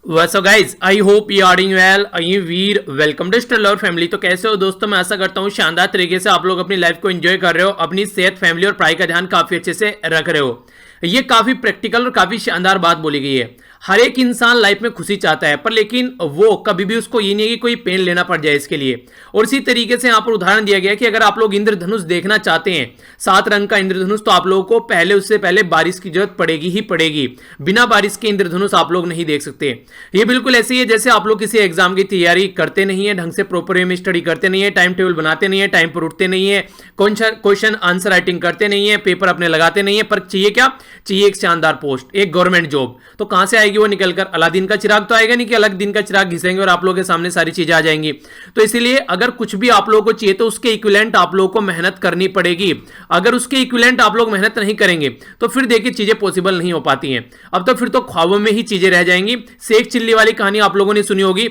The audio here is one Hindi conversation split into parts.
So guys I hope you are doing well. I we're welcome to star lover family. तो कैसे हो दोस्तों, मैं आशा करता हूँ शानदार तरीके से आप लोग अपनी लाइफ को एंजॉय कर रहे हो, अपनी सेहत, फैमिली और पढ़ाई का ध्यान काफी अच्छे से रख रहे हो। ये काफी प्रैक्टिकल और काफी शानदार बात बोली गई है। हर एक इंसान लाइफ में खुशी चाहता है, पर लेकिन वो कभी भी उसको ये नहीं है कि कोई पेन लेना पड़ जाए इसके लिए। और इसी तरीके से यहाँ पर उदाहरण दिया गया कि अगर आप लोग इंद्रधनुष देखना चाहते हैं, 7 रंग का इंद्रधनुष, तो आप लोगों को पहले उससे पहले बारिश की जरूरत पड़ेगी ही पड़ेगी। बिना बारिश के इंद्रधनुष आप लोग नहीं देख सकते। ये बिल्कुल ऐसे ही है जैसे आप लोग किसी एग्जाम की तैयारी करते नहीं है, ढंग से प्रॉपर वे में स्टडी करते नहीं है, टाइम टेबल बनाते नहीं है, टाइम पर उठते नहीं है, क्वेश्चन आंसर राइटिंग करते नहीं है, पेपर अपने लगाते नहीं है, पर चाहिए क्या? चाहिए एक शानदार पोस्ट, एक गवर्नमेंट जॉब। तो कहां से आएगी वो निकलकर? अलादीन का चिराग तो आएगा नहीं कि अलग दिन का चिराग घिसेंगे और आप लोगों के सामने सारी चीजें आ जाएंगी। तो इसीलिए अगर कुछ भी आप लोगों को चाहिए तो उसके इक्विवेलेंट आप लोगों को मेहनत करनी पड़ेगी। अगर उसके इक्विवेलेंट आप लोग मेहनत नहीं करेंगे तो फिर देखिए चीजें पॉसिबल नहीं हो पाती हैं। अब तो फिर तो ख्वाबों में ही चीजें रह जाएंगी। शेख चिल्ली वाली कहानी आप लोगों ने सुनी होगी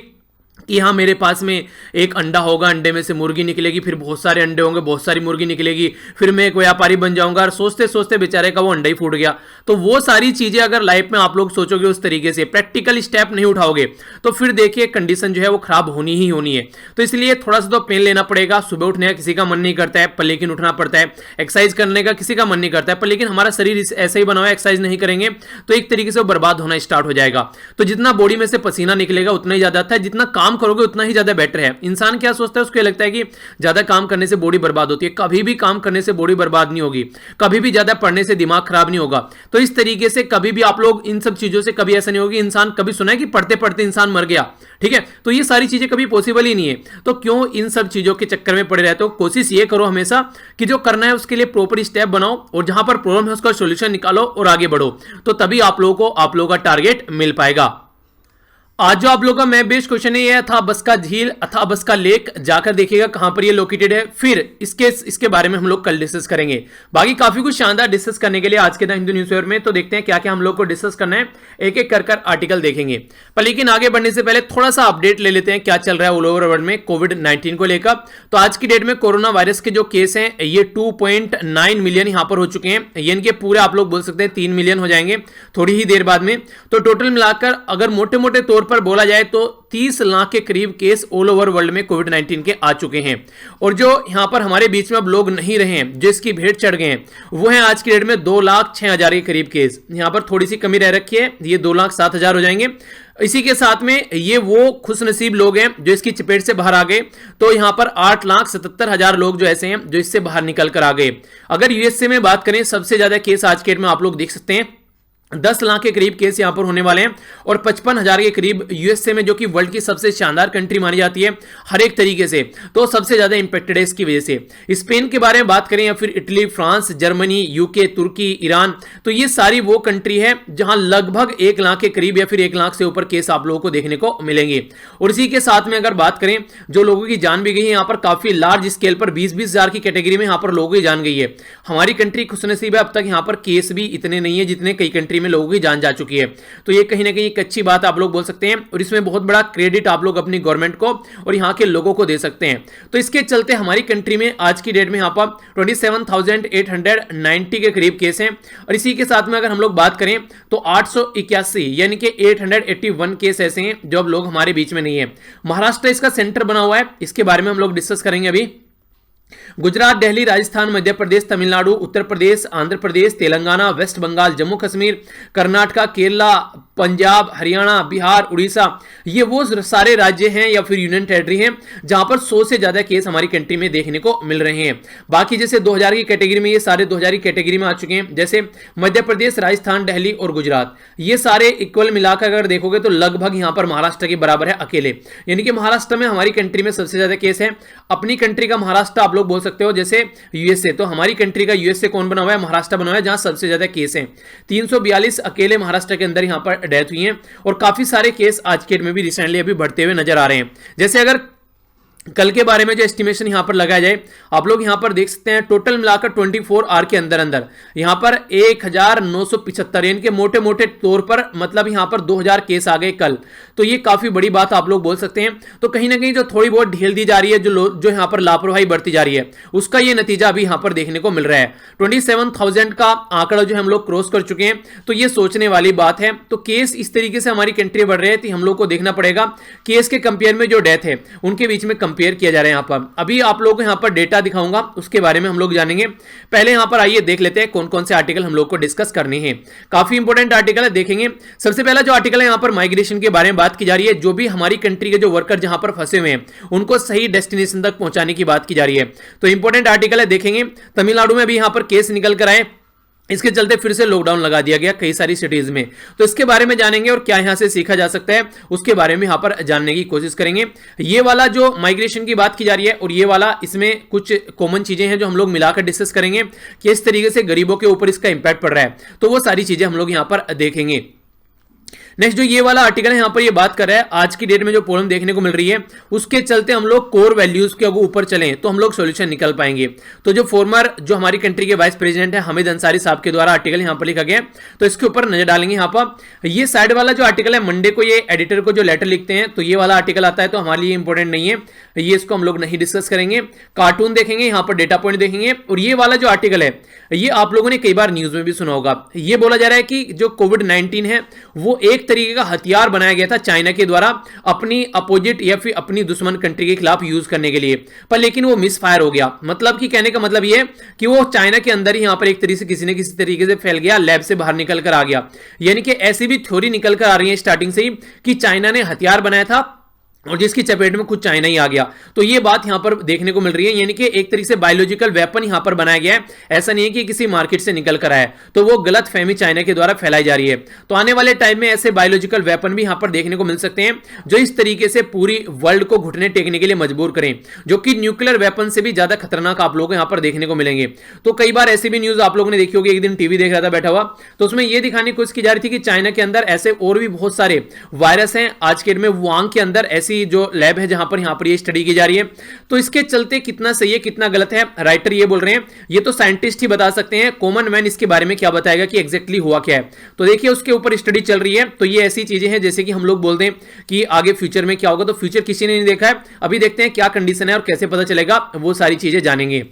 कि हाँ, मेरे पास में एक अंडा होगा, अंडे में से मुर्गी निकलेगी, फिर बहुत सारे अंडे होंगे, बहुत सारी मुर्गी निकलेगी, फिर मैं एक व्यापारी बन जाऊंगा। और सोचते सोचते बेचारे का वो अंडा ही फूट गया। तो वो सारी चीजें अगर लाइफ में आप लोग सोचोगे उस तरीके से, प्रैक्टिकल स्टेप नहीं उठाओगे, तो फिर देखिए कंडीशन जो है वो खराब होनी ही होनी है। तो इसलिए थोड़ा सा तो पेन लेना पड़ेगा। सुबह उठने का किसी का मन नहीं करता है, पर लेकिन उठना पड़ता है। एक्सरसाइज करने का किसी का मन नहीं करता है, पर लेकिन हमारा शरीर ऐसा ही बना हुआ है, एक्सरसाइज नहीं करेंगे तो एक तरीके से वो बर्बाद होना स्टार्ट हो जाएगा। तो जितना बॉडी में से पसीना निकलेगा उतना ही ज्यादा आता है, जितना काम करोगे उतना ही ज्यादा बेटर है। इंसान क्या सोचता है, उसको लगता है कि ज्यादा काम करने से बॉडी बर्बाद होती है। कभी भी काम करने से बॉडी बर्बाद नहीं होगी, कभी भी ज्यादा पढ़ने से दिमाग खराब नहीं होगा। तो इस तरीके से कभी भी आप लोग इन सब चीजों से कभी ऐसा नहीं होगी। इंसान कभी सुना है कि पढ़ते पढ़ते इंसान मर गया? ठीक है, तो ये सारी चीजें कभी पॉसिबल ही नहीं है। तो क्यों इन सब चीजों के चक्कर में पड़े रहते हो? कोशिश ये करो हमेशा कि जो करना है उसके लिए प्रॉपर स्टेप बनाओ, और जहां पर प्रॉब्लम है उसका सॉल्यूशन निकालो और आगे बढ़ो। तो तभी आप लोगों को आप लोगों का टारगेट मिल पाएगा। आज जो आप लोगों का मैं बेस्ट क्वेश्चन है, ये अथा बस्का झील, अथा बस्का लेक, जाकर देखिएगा कहां पर ये लोकेटेड है। फिर इसके बारे में हम लोग कल डिस्कस करेंगे। बाकी काफी कुछ शानदार डिस्कस करने के लिए आज के द हिंदू न्यूज़पेपर में। तो देखते हैं क्या क्या हम लोग को डिस्कस करना है, एक एक कर आर्टिकल देखेंगे। पर लेकिन आगे बढ़ने से पहले थोड़ा सा अपडेट ले लेते हैं क्या चल रहा है ऑल ओवर वर्ल्ड में कोविड-19 को लेकर। तो आज की डेट में कोरोना वायरस के जो केस हैं ये 2.9 मिलियन यहां पर हो चुके हैं। यानी कि पूरे आप लोग बोल सकते हैं 3 मिलियन हो जाएंगे थोड़ी ही देर बाद में। तो टोटल मिलाकर अगर मोटे मोटे तौर पर बोला जाए तो 30 लाख के करीब केस ऑल ओवर वर्ल्ड में कोविड-19 के आ चुके हैं। और जो यहां पर हमारे बीच में अब लोग नहीं रहे हैं, जो इसकी भेंट चढ़ गए हैं, वो है आज की डेट में 2,06,000 के करीब केस। यहां पर थोड़ी सी कमी रह रखी है, ये 2,07,000 हो जाएंगे। इसी के साथ में ये वो खुशनसीब लोग हैं जो इसकी चपेट से बाहर आ गए। तो यहां पर 8,77,000 लोग जो ऐसे हैं जो इससे बाहर निकल कर आ गए। अगर यूएसए में बात करें, सबसे ज्यादा केस आज के डेट में आप लोग देख सकते हैं 10 लाख के करीब केस यहां पर होने वाले हैं, और 55,000 के करीब यूएसए में, जो कि वर्ल्ड की सबसे शानदार कंट्री मानी जाती है हर एक तरीके से, तो सबसे ज्यादा इंपैक्टेड है इसकी वजह से। स्पेन के बारे में बात करें या फिर इटली, फ्रांस, जर्मनी, यूके, तुर्की, ईरान, तो ये सारी वो कंट्री है जहां लगभग 1 लाख के करीब या फिर 1 लाख से ऊपर केस आप लोगों को देखने को मिलेंगे। और इसी के साथ में अगर बात करें, जो लोगों की जान भी गई है यहां पर काफी लार्ज स्केल पर 20-20 हजार की कैटेगरी में यहां पर लोगों की जान गई है। हमारी कंट्री खुशनसीब है, अब तक यहां पर केस भी इतने नहीं है जितने कई कंट्री में लोगों की जान जा चुकी है। तो ये कहीं ना कहीं एक अच्छी बात आप लोग बोल सकते हैं, और इसमें बहुत बड़ा क्रेडिट आप लोग अपनी गवर्नमेंट को और यहां के लोगों को दे सकते हैं। तो इसके चलते हमारी कंट्री में आज की डेट में यहां पर 27,890 के करीब केस हैं। और इसी के साथ में अगर हम लोग बात करें तो 881 यानी कि 881 केस ऐसे हैं जो अब लोग हमारे बीच में नहीं है। महाराष्ट्र इसका सेंटर बना हुआ है, इसके बारे में हम लोग डिस्कस करेंगे अभी। गुजरात, दिल्ली, राजस्थान, मध्य प्रदेश, तमिलनाडु, उत्तर प्रदेश, आंध्र प्रदेश, तेलंगाना, वेस्ट बंगाल, जम्मू कश्मीर, कर्नाटका, केरला, पंजाब, हरियाणा, बिहार, उड़ीसा, ये वो सारे राज्य हैं या फिर यूनियन टेरिटरी हैं जहां पर 100 से ज्यादा केस हमारी कंट्री में देखने को मिल रहे हैं। बाकी जैसे 2000 की कैटेगरी में, ये सारे 2000 की कैटेगरी में आ चुके हैं। जैसे मध्य प्रदेश, राजस्थान, दिल्ली और गुजरात, ये सारे इक्वल मिलाकर अगर देखोगे तो लगभग यहां पर महाराष्ट्र के बराबर है अकेले। यानी कि महाराष्ट्र में हमारी कंट्री में सबसे ज्यादा केस है। अपनी कंट्री का महाराष्ट्र आप लोग बोल सकते हो जैसे यूएसए, तो हमारी कंट्री का यूएसए कौन बना हुआ है? महाराष्ट्र बना हुआ है, जहां सबसे ज्यादा केस हैं। 342 अकेले महाराष्ट्र के अंदर यहां पर डेथ हुई है। और काफी सारे केस आज के डेट में भी रिसेंटली अभी बढ़ते हुए नजर आ रहे हैं। जैसे अगर कल के बारे में जो एस्टिमेशन यहां पर लगाया जाए, आप लोग यहां पर देख सकते हैं टोटल मिलाकर 24 आवर के अंदर अंदर यहां पर 1975 यानी कि मोटे मोटे तौर पर मतलब यहां पर 2000 केस आ गए कल। तो ये काफी बड़ी बात आप लोग बोल सकते हैं। तो कहीं ना कहीं जो थोड़ी बहुत ढील दी जा रही है, जो यहां पर लापरवाही बढ़ती जा रही है, उसका ये नतीजा अभी यहां पर देखने को मिल रहा है। 27,000 का आंकड़ा जो हम लोग क्रॉस कर चुके हैं, तो ये सोचने वाली बात है। तो केस इस तरीके से हमारी कंट्री बढ़ रहे हैं, तो हम लोग को देखना पड़ेगा केस के कंपेयर में जो डेथ है उनके बीच में कंपेयर किया जा रहा है। यहां पर अभी आप लोग को यहां पर डेटा दिखाऊंगा, उसके बारे में हम लोग जानेंगे। पहले यहां पर आइए देख लेते हैं कौन कौन से आर्टिकल हम लोग को डिस्कस करने हैं। काफी इंपॉर्टेंट आर्टिकल है, देखेंगे। सबसे पहला जो आर्टिकल है यहां पर माइग्रेशन के बारे में बात की जा रही है। जो भी हमारी कंट्री के जो वर्कर जहां पर फंसे हुए हैं उनको सही डेस्टिनेशन तक पहुंचाने की बात की जा रही है। तो इंपॉर्टेंट आर्टिकल है, देखेंगे। तमिलनाडु में भी यहां पर केस निकल कर आए, इसके चलते फिर से लॉकडाउन लगा दिया गया कई सारी सिटीज में। तो इसके बारे में जानेंगे और क्या यहां से सीखा जा सकता है उसके बारे में यहां पर जानने की कोशिश करेंगे। ये वाला जो माइग्रेशन की बात की जा रही है और ये वाला, इसमें कुछ कॉमन चीजें हैं जो हम लोग मिलाकर डिस्कस करेंगे कि इस तरीके से गरीबों के ऊपर इसका इंपैक्ट पड़ रहा है। तो वो सारी चीजें हम लोग यहां पर देखेंगे। नेक्स्ट जो ये वाला आर्टिकल है, यहां पर ये बात कर रहा है आज की डेट में जो प्रॉब्लम देखने को मिल रही है उसके चलते हम लोग कोर वैल्यूज के ऊपर चलें तो हम लोग सॉल्यूशन निकल पाएंगे। तो जो फॉर्मर जो हमारी कंट्री के वाइस प्रेसिडेंट है हामिद अंसारी साहब के द्वारा आर्टिकल यहां पर लिखा गया, तो इसके ऊपर नजर डालेंगे। यहां पर ये साइड वाला जो आर्टिकल है, मंडे को ये एडिटर को जो लेटर लिखते हैं, तो ये वाला आर्टिकल आता है, तो हमारे लिए इंपॉर्टेंट नहीं है, ये इसको हम लोग नहीं डिस्कस करेंगे। कार्टून देखेंगे, यहां पर डेटा पॉइंट देखेंगे। और ये वाला जो आर्टिकल है, ये आप लोगों ने कई बार न्यूज में भी सुना होगा। ये बोला जा रहा है कि जो कोविड-19 है वो एक तरीके का हथियार बनाया गया था चाइना के द्वारा अपनी अपोजिट या फिर अपनी दुश्मन कंट्री के खिलाफ यूज करने के लिए, पर लेकिन वो मिसफायर हो गया। मतलब कि कहने का मतलब ये है कि वो चाइना के अंदर ही यहां पर एक तरीके से किसी न किसी तरीके से फैल गया, लैब से बाहर निकल कर आ गया। यानी कि ऐसी भी थ्योरी निकल कर आ रही है स्टार्टिंग से ही कि चाइना ने हथियार बनाया था और जिसकी चपेट में खुद चाइना ही आ गया। तो ये बात यहां पर देखने को मिल रही है, यानी कि एक तरीके से बायोलॉजिकल वेपन यहां पर बनाया गया है। ऐसा नहीं है कि किसी मार्केट से निकल कर आया, तो वो गलत फहमी चाइना के द्वारा फैलाई जा रही है। तो आने वाले टाइम में ऐसे बायोलॉजिकल वेपन भी यहां पर देखने को मिल सकते हैं जो इस तरीके से पूरी वर्ल्ड को घुटने टेकने के लिए मजबूर करें, जो कि न्यूक्लियर वेपन से भी ज्यादा खतरनाक आप लोग यहां पर देखने को मिलेंगे। तो कई बार ऐसी भी न्यूज आप लोगों ने देखी होगी, एक दिन टीवी देख रहा था बैठा हुआ, तो उसमें यह दिखाने की कोशिश की जा रही थी कि चाइना के अंदर ऐसे और भी बहुत सारे वायरस हैं। आज के डेट में वुहान के अंदर ऐसी जो लैब है जहां पर ये स्टडी की जा रही है। तो इसके चलते कितना सही है कितना गलत है, राइटर ये बोल रहे हैं, ये तो साइंटिस्ट ही बता सकते हैं, कॉमन मैन इसके बारे में क्या बताएगा कि एग्जैक्टली हुआ क्या है। तो देखिए उसके ऊपर स्टडी चल रही है। तो ये ऐसी चीजें हैं जैसे कि हम लोग बोल दें कि आगे फ्यूचर में क्या होगा, तो फ्यूचर किसी ने नहीं देखा है, अभी देखते हैं क्या कंडीशन है और कैसे पता चलेगा, वो सारी चीजें जानेंगे।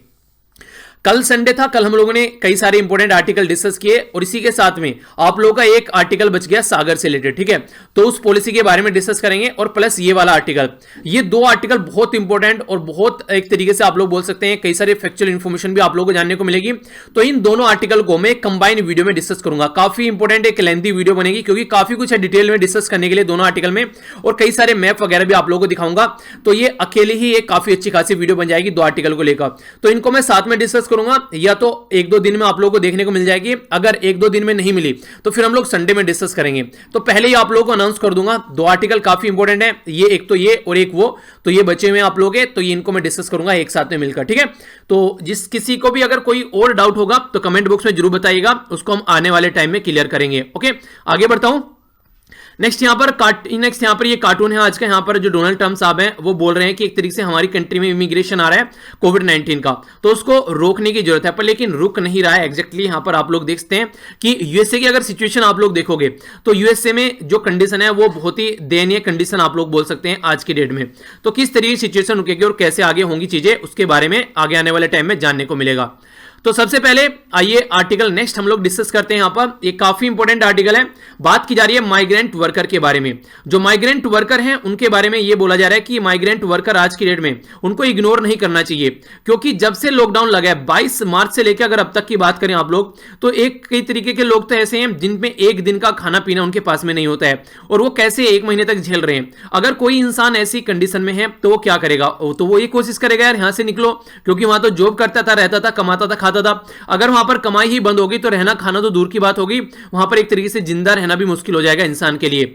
कल संडे था, कल हम लोगों ने कई सारे इंपॉर्टेंट आर्टिकल डिस्कस किए और इसी के साथ में आप लोगों का एक आर्टिकल बच गया सागर से रिलेटेड, ठीक है। तो उस पॉलिसी के बारे में डिस्कस करेंगे और प्लस ये वाला आर्टिकल, ये दो आर्टिकल बहुत इंपॉर्टेंट और बहुत एक तरीके से आप लोग बोल सकते हैं कई सारे फैक्चुअल इंफॉर्मेशन भी आप लोगों को जानने को मिलेगी। तो इन दोनों आर्टिकल को मैं कंबाइन वीडियो में डिस्कस करूंगा। काफी इंपॉर्टेंट एक लेंथी वीडियो बनेगी क्योंकि काफी कुछ है डिटेल में डिस्कस करने के लिए दोनों आर्टिकल में, और कई सारे मैप वगैरह भी आप लोगों को दिखाऊंगा। तो ये अकेले ही एक काफी अच्छी खासी वीडियो बन जाएगी दो आर्टिकल को लेकर। तो इनको मैं साथ में डिस्कस करूंगा, या तो एक दो दिन में आप लोगों को देखने को मिल जाएगी। अगर एक दो दिन में नहीं मिली तो फिर हम लोग संडे में डिस्कस करेंगे। तो पहले ही आप लोगों को अनाउंस कर दूंगा, दो आर्टिकल काफी इंपॉर्टेंट है, ये एक तो ये और एक वो, तो ये बचे हुए आप लोग हैं, तो ये इनको मैं डिस्कस करूंगा एक साथ में मिलकर, ठीक है। तो जिस किसी को भी अगर कोई और डाउट होगा तो कमेंट बॉक्स में जरूर बताइएगा, उसको हम आने वाले टाइम में क्लियर करेंगे। ओके, आगे बढ़ता हूं। नेक्स्ट यहां पर ये कार्टून है आज का। यहां पर जो डोनाल्ड ट्रंप साहब हैं वो बोल रहे हैं कि एक तरीके से हमारी कंट्री में इमिग्रेशन आ रहा है कोविड-19 का, तो उसको रोकने की जरूरत है, पर लेकिन रुक नहीं रहा है एग्जैक्टली। यहां पर आप लोग देखते हैं कि यूएसए की अगर सिचुएशन आप लोग देखोगे तो यूएसए में जो कंडीशन है वो बहुत ही दयनीय कंडीशन आप लोग बोल सकते हैं आज की डेट में। तो किस तरीके की सिचुएशन रुकेगी और कैसे आगे होंगी चीजें, उसके बारे में आगे आने वाले टाइम में जानने को मिलेगा। तो सबसे पहले आइए आर्टिकल नेक्स्ट हम लोग डिस्कस करते हैं। यहां पर एक काफी इंपॉर्टेंट आर्टिकल है, बात की जा रही है माइग्रेंट वर्कर के बारे में। जो माइग्रेंट वर्कर हैं उनके बारे में यह बोला जा रहा है कि माइग्रेंट वर्कर आज की डेट में उनको इग्नोर नहीं करना चाहिए, क्योंकि जब से लॉकडाउन लगा है 22 मार्च से लेकर अगर अब तक की बात करें आप लोग, तो एक कई तरीके के लोग तो ऐसे हैं जिनमें एक दिन का खाना पीना उनके पास में नहीं होता है, और वो कैसे एक महीने तक झेल रहे हैं। अगर कोई इंसान ऐसी कंडीशन में है तो वो क्या करेगा, तो वो ये कोशिश करेगा यार यहां से निकलो, क्योंकि वहां तो जॉब करता था, रहता था, कमाता था, खाता था। अगर वहां पर कमाई ही बंद होगी तो रहना खाना तो दूर की बात होगी, वहां पर एक तरीके से जिंदा रहना भी मुश्किल हो जाएगा इंसान के लिए।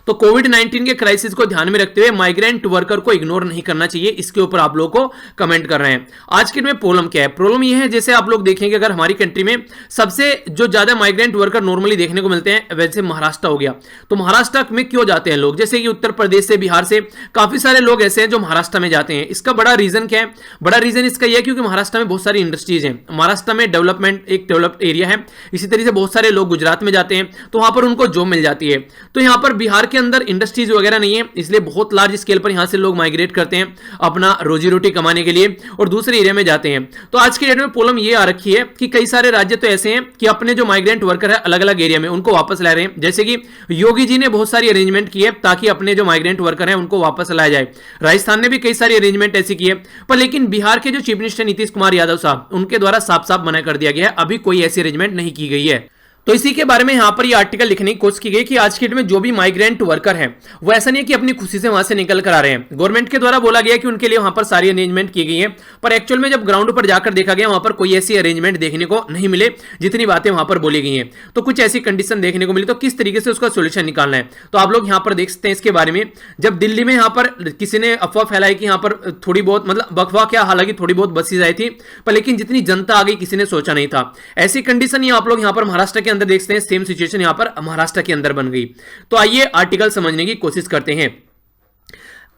तो कोविड-19 के क्राइसिस को ध्यान में रखते हुए माइग्रेंट वर्कर को इग्नोर नहीं करना चाहिए, इसके ऊपर आप लोगों को कमेंट कर रहे हैं। आज के में प्रॉब्लम क्या है? प्रॉब्लम यह है, जैसे आप लोग देखेंगे अगर हमारी कंट्री में सबसे जो ज्यादा माइग्रेंट वर्कर नॉर्मली देखने को मिलते हैं वैसे महाराष्ट्र हो गया। तो महाराष्ट्र में क्यों जाते हैं लोग? जैसे कि उत्तर प्रदेश से, बिहार से काफी सारे लोग ऐसे हैं जो महाराष्ट्र में जाते हैं। इसका बड़ा रीजन क्या है? बड़ा रीजन इसका यह है क्योंकि महाराष्ट्र में बहुत सारी इंडस्ट्रीज हैं। महाराष्ट्र में डेवलपमेंट एक डेवलप्ड एरिया है। इसी तरीके से बहुत सारे लोग गुजरात में जाते हैं तो वहां पर उनको जॉब मिल जाती है। तो यहां पर बिहार के अंदर इंडस्ट्रीज वगैरह नहीं है, इसलिए बहुत लार्ज स्केल पर यहां से लोग माइग्रेट करते हैं अपना रोजी रोटी कमाने के लिए और दूसरे एरिया में जाते हैं। तो आज के डेट में प्रॉब्लम ये आ रखी है कि कई सारे राज्य तो ऐसे हैं कि अपने जो माइग्रेंट वर्कर है अलग अलग एरिया में उनको वापस ला रहे हैं। जैसे कि योगी जी ने बहुत सारी अरेंजमेंट की है ताकि अपने जो माइग्रेंट वर्कर हैं उनको वापस लाया जाए। राजस्थान ने भी कई सारी अरेंजमेंट ऐसी की है, पर लेकिन बिहार के जो चीफ मिनिस्टर नीतीश कुमार यादव साहब, उनके द्वारा साफ साफ मना कर दिया गया है, अभी कोई ऐसी अरेंजमेंट नहीं की गई है। तो इसी के बारे में यहां पर ये आर्टिकल लिखने की कोशिश की गई कि आज के डेट में जो भी माइग्रेंट वर्कर हैं वो ऐसा नहीं है कि अपनी खुशी से वहां से निकल कर आ रहे हैं। गवर्नमेंट के द्वारा बोला गया कि उनके लिए वहां पर सारी अरेंजमेंट की गई है, पर एक्चुअल में जब ग्राउंड पर जाकर देखा गया वहां पर कोई ऐसी अरेंजमेंट देखने को नहीं मिले जितनी बातें वहां पर बोली गई हैं। तो कुछ ऐसी कंडीशन देखने को मिली, तो किस तरीके से उसका सोल्यूशन निकालना है तो आप लोग यहां पर देख सकते हैं इसके बारे में। जब दिल्ली में यहां पर किसी ने अफवाह फैलाई कि यहां पर थोड़ी बहुत, मतलब अफवाह क्या, हालांकि थोड़ी बहुत बसेज आई थी, पर लेकिन जितनी जनता आ गई किसी ने सोचा नहीं था। ऐसी कंडीशन ये आप लोग यहां पर महाराष्ट्र के अंदर देख सकते हैं, सेम सिचुएशन यहां पर महाराष्ट्र के अंदर बन गई। तो आइए आर्टिकल समझने की कोशिश करते हैं।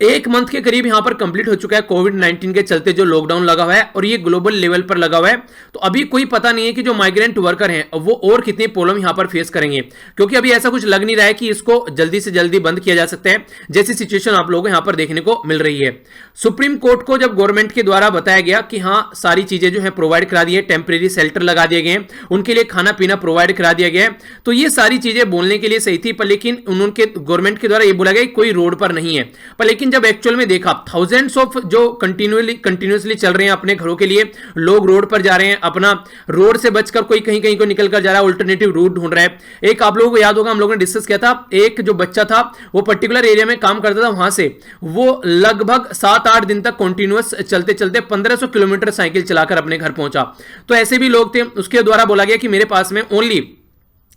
एक मंथ के करीब यहां पर कंप्लीट हो चुका है कोविड-19 के चलते जो लॉकडाउन लगा हुआ है और ये ग्लोबल लेवल पर लगा हुआ है। तो अभी कोई पता नहीं है कि जो माइग्रेंट वर्कर हैं वो और कितनी प्रॉब्लम यहां पर फेस करेंगे, क्योंकि अभी ऐसा कुछ लग नहीं रहा है कि इसको जल्दी से जल्दी बंद किया जा सकता है, जैसी सिचुएशन आप लोगों को यहां पर देखने को मिल रही है। सुप्रीम कोर्ट को जब गवर्नमेंट के द्वारा बताया गया कि हाँ सारी चीजें जो है प्रोवाइड करा दी है, टेम्परेरी शेल्टर लगा दिए गए, उनके लिए खाना पीना प्रोवाइड करा दिया गया, तो ये सारी चीजें बोलने के लिए सही थी, पर लेकिन उनके गवर्नमेंट के द्वारा ये बोला गया कोई रोड पर नहीं है। पर लेकिन जब एक्चुअल में देखा थाउजेंड्स ऑफ जो कंटिन्यूअसली चल रहे हैं अपने घरों के लिए, लोग रोड पर जा रहे हैं, अपना रोड से बचकर कोई कहीं कहीं को निकल कर जा रहा है, अल्टरनेटिव रूट ढूंढ रहा है। एक आप लोगों को याद होगा हम लोगों ने डिस्कस किया था, एक जो बच्चा था वो पर्टिकुलर एरिया में काम करता था, वहां से वो लगभग 7-8 दिन तक कंटिन्यूअस चलते चलते 1500 किलोमीटर साइकिल चलाकर अपने घर पहुंचा। तो ऐसे भी लोग थे, उसके द्वारा बोला गया कि मेरे पास में ओनली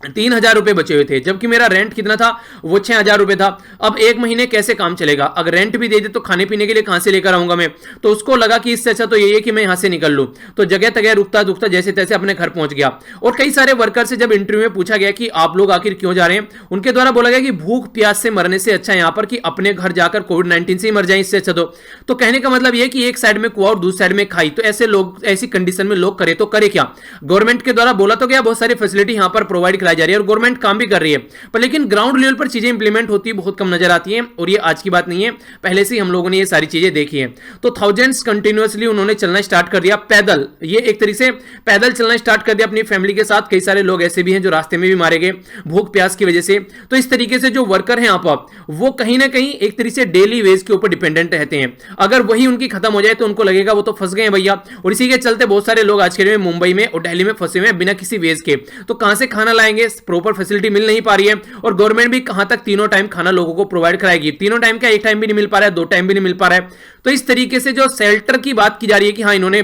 3000 रुपए बचे हुए थे, जबकि मेरा रेंट कितना था, वो 6000 रुपए था। अब एक महीने कैसे काम चलेगा? अगर रेंट भी दे दे तो खाने पीने के लिए कहां से लेकर आऊंगा मैं? तो उसको लगा कि इससे अच्छा तो यही है कि मैं यहां से निकल लूं। तो जगह तगह रुकता दुखता जैसे तैसे अपने घर पहुंच गया। और कई सारे वर्कर से जब इंटरव्यू में पूछा गया कि आप लोग आखिर क्यों जा रहे हैं, उनके द्वारा बोला गया कि भूख प्यास से मरने से अच्छा यहां पर कि अपने घर जाकर कोविड-19 से ही मर जाए, इससे अच्छा। तो कहने का मतलब यह कि एक साइड में कुआ और दूसरी साइड में खाई, तो ऐसे लोग, ऐसी कंडीशन में लोग करे तो करे क्या? गवर्नमेंट के द्वारा बोला तो गया बहुत सारी फैसिलिटी यहां पर प्रोवाइड कराई जा रही है और गवर्नमेंट काम भी कर रही है, पर लेकिन ग्राउंड लेवल पर चीजें इंप्लीमेंट होती है बहुत कम नजर आती हैं। और ये आज की बात नहीं है, पहले से ही हम लोगों ने ये सारी चीजें देखी है। तो थाउजेंड्स कंटिन्यूअसली उन्होंने चलना स्टार्ट कर दिया पैदल, ये एक तरीके से पैदल चलना स्टार्ट कर दिया अपनी फैमिली के साथ। कई सारे लोग ऐसे भी हैं जो रास्ते में भी मारे गए भूख प्यास की वजह से। तो इस तरीके से जो वर्कर हैं आप वो कहीं ना कहीं एक तरीके से डेली वेज के ऊपर डिपेंडेंट रहते हैं। अगर वही उनकी खत्म हो जाए तो उनको लगेगा वो तो फंस गए भैया। और इसी के चलते बहुत सारे लोग आज के दिन मुंबई में और दिल्ली में फंसे हुए हैं बिना किसी वेज के। तो कहां से खाना लाएंगे? प्रॉपर फैसिलिटी मिल नहीं पा रही है और गवर्नमेंट भी कहां तक तीनों टाइम खाना लोगों को प्रोवाइड कराएगी? तीनों टाइम का एक टाइम भी नहीं मिल पा रहा है, 2 टाइम भी नहीं मिल पा रहा है। तो इस तरीके से जो शेल्टर की बात की जा रही है कि हाँ इन्होंने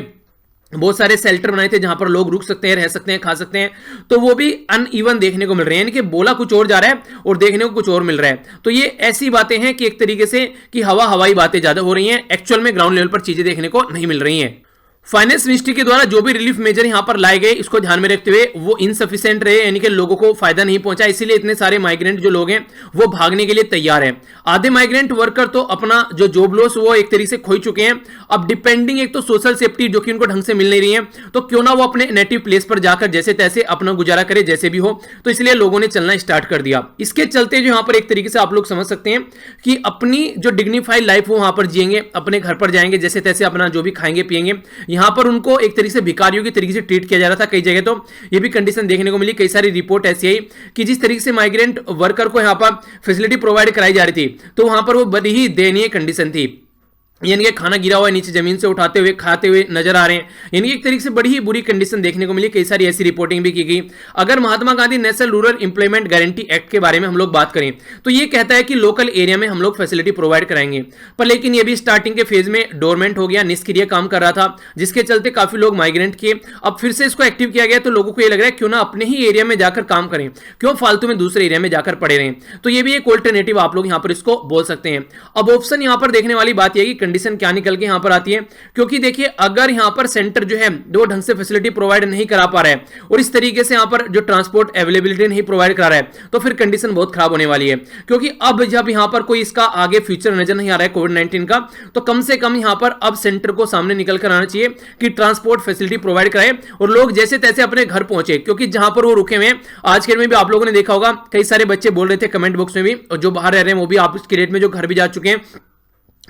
बहुत सारे शेल्टर बनाए थे जहां पर लोग रुक सकते हैं, रह सकते हैं, खा सकते हैं, तो वो भी अनइवन देखने को मिल रहे हैं, यानी कि बोला कुछ और जा रहा है और देखने को कुछ और मिल रहा है। तो ये ऐसी बातें हैं कि एक तरीके से कि हवाई बातें ज्यादा हो रही हैं, एक्चुअल में ग्राउंड लेवल पर चीजें देखने को नहीं मिल रही हैं। फाइनेंस मिनिस्ट्री के द्वारा जो भी रिलीफ मेजर यहां पर लाए गए, इसको ध्यान में रखते हुए वो इनसफिशिएंट रहे, यानी कि लोगों को फायदा नहीं पहुंचा, इसीलिए इतने सारे माइग्रेंट जो लोग हैं वो भागने के लिए तैयार हैं। आधे माइग्रेंट वर्कर तो अपना जो जॉब लॉस वो एक तरीके से खो चुके हैं। अब डिपेंडिंग एक तो सोशल सेफ्टी जो कि उनको ढंग से मिल नहीं रही है, तो क्यों ना वो अपने नेटिव प्लेस पर जाकर जैसे तैसे अपना गुजारा करे, जैसे भी हो। तो इसलिए लोगों ने चलना स्टार्ट कर दिया। इसके चलते जो यहां पर एक तरीके से आप लोग समझ सकते हैं कि अपनी जो डिग्निफाइड लाइफ वो वहां पर जिएंगे, अपने घर पर जाएंगे, जैसे तैसे अपना जो भी खाएंगे पिएंगे। यहां पर उनको एक तरीके से भिखारियों की तरीके से ट्रीट किया जा रहा था। कई जगह तो ये भी कंडीशन देखने को मिली, कई सारी रिपोर्ट ऐसी आई कि जिस तरीके से माइग्रेंट वर्कर को यहां पर फैसिलिटी प्रोवाइड कराई जा रही थी, तो वहां पर वो बड़ी ही दयनीय कंडीशन थी। यानी कि खाना गिरा हुआ है नीचे जमीन से उठाते हुए खाते हुए नजर आ रहे हैं। यानी कि एक तरीके से बड़ी ही बुरी कंडीशन देखने को मिली, कई सारी ऐसी रिपोर्टिंग भी की गई। अगर Mahatma Gandhi national rural employment guarantee act के बारे में हम लोग बात करें तो ये कहता है कि लोकल एरिया में हम लोग फैसिलिटी प्रोवाइड कराएंगे, पर लेकिन ये भी स्टार्टिंग के फेज में डोरमेंट हो गया, निष्क्रिय काम कर रहा था, जिसके चलते काफी लोग माइग्रेंट किए। अब फिर से इसको एक्टिव किया गया तो लोगों को ये लग रहा है क्यों ना अपने ही एरिया में जाकर काम करें, क्यों फालतू में दूसरे एरिया में जाकर पड़े रहें। तो ये भी एक ऑल्टरनेटिव आप लोग यहां पर इसको बोल सकते हैं। अब ऑप्शन यहां पर देखने वाली बात यह कि कंडीशन क्या निकल के यहां पर आती है, क्योंकि देखिए अगर यहां पर सेंटर जो है वो ढंग से फैसिलिटी प्रोवाइड नहीं करा पा रहा है और इस तरीके से यहां पर जो ट्रांसपोर्ट अवेलेबिलिटी नहीं प्रोवाइड करा रहा है तो फिर कंडीशन बहुत खराब होने वाली है। क्योंकि अब जब यहां पर कोई इसका आगे फ्यूचर नजर नहीं आ रहा है कोविड-19 का, तो कम से कम यहां पर अब सेंटर को सामने निकल कर आना चाहिए कि ट्रांसपोर्ट फैसिलिटी प्रोवाइड कराए और लोग जैसे तैसे अपने घर पहुंचे। क्योंकि जहां पर वो रुके हुए हैं, आज के में भी आप लोगों ने देखा होगा कई सारे बच्चे बोल रहे थे कमेंट बॉक्स में भी, और जो बाहर रह रहे हैं वो भी आप इसके रेट में जो घर भी जा चुके हैं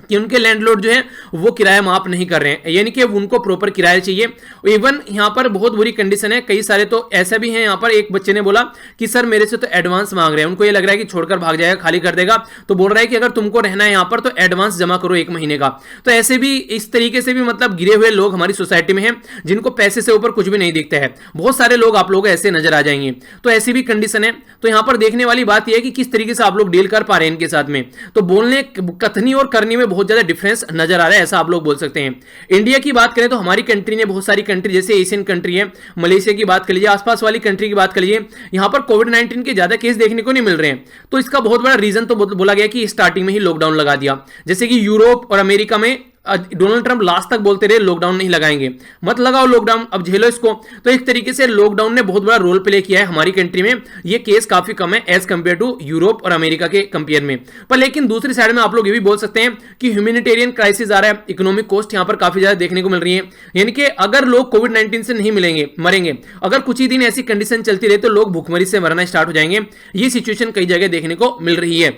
कि उनके लैंडलॉर्ड जो है वो किराया माफ नहीं कर रहे हैं, यानी कि उनको प्रॉपर किराया चाहिए। इवन यहां पर बहुत बुरी कंडीशन है, कई सारे तो ऐसा भी है। यहां पर एक बच्चे ने बोला कि सर मेरे से तो एडवांस मांग रहे हैं, उनको ये लग रहा है कि छोड़कर भाग जाएगा, खाली कर देगा, तो बोल रहा है कि अगर तुमको रहना है यहां पर तो एडवांस जमा करो 1 महीने का। तो ऐसे भी इस तरीके से भी मतलब गिरे हुए लोग हमारी सोसाइटी में हैं जिनको पैसे से ऊपर कुछ भी नहीं दिखता है। बहुत सारे लोग आप लोग ऐसे नजर आ जाएंगे, तो ऐसी भी कंडीशन है। तो यहां पर देखने वाली बात यह है कि किस तरीके से आप लोग डील कर पा रहे हैं इनके साथ में। तो बोलने कथनी और करनी में बहुत ज्यादा डिफरेंस नजर आ रहा है, ऐसा आप लोग बोल सकते हैं। इंडिया की बात करें तो हमारी कंट्री ने बहुत सारी कंट्री जैसे एशियन कंट्री है, मलेशिया की बात कर लीजिए, आसपास वाली कंट्री की बात कर लीजिए, यहां पर कोविड-19 के ज्यादा केस देखने को नहीं मिल रहे हैं। तो इसका बहुत बड़ा रीजन तो बोला गया कि स्टार्टिंग में ही लॉकडाउन लगा दिया। जैसे कि यूरोप और अमेरिका में डोनाल्ड ट्रंप लास्ट तक बोलते रहे लॉकडाउन नहीं लगाएंगे, मत लगाओ लॉकडाउन, अब झेलो इसको। तो एक तरीके से लॉकडाउन ने बहुत बड़ा रोल प्ले किया है हमारी कंट्री में। ये केस काफी कम है एज कंपेयर टू यूरोप और अमेरिका के कंपेयर में। पर लेकिन दूसरी साइड में आप लोग ये भी बोल सकते हैं कि ह्यूमैनिटेरियन क्राइसिस आ रहा है, इकोनॉमिक कॉस्ट यहां पर काफी ज्यादा देखने को मिल रही है। यानी कि अगर लोग कोविड-19 से नहीं मरेंगे, अगर कुछ ही दिन ऐसी कंडीशन चलती रही तो लोग भूखमरी से मरना स्टार्ट हो जाएंगे। ये सिचुएशन कई जगह देखने को मिल रही है।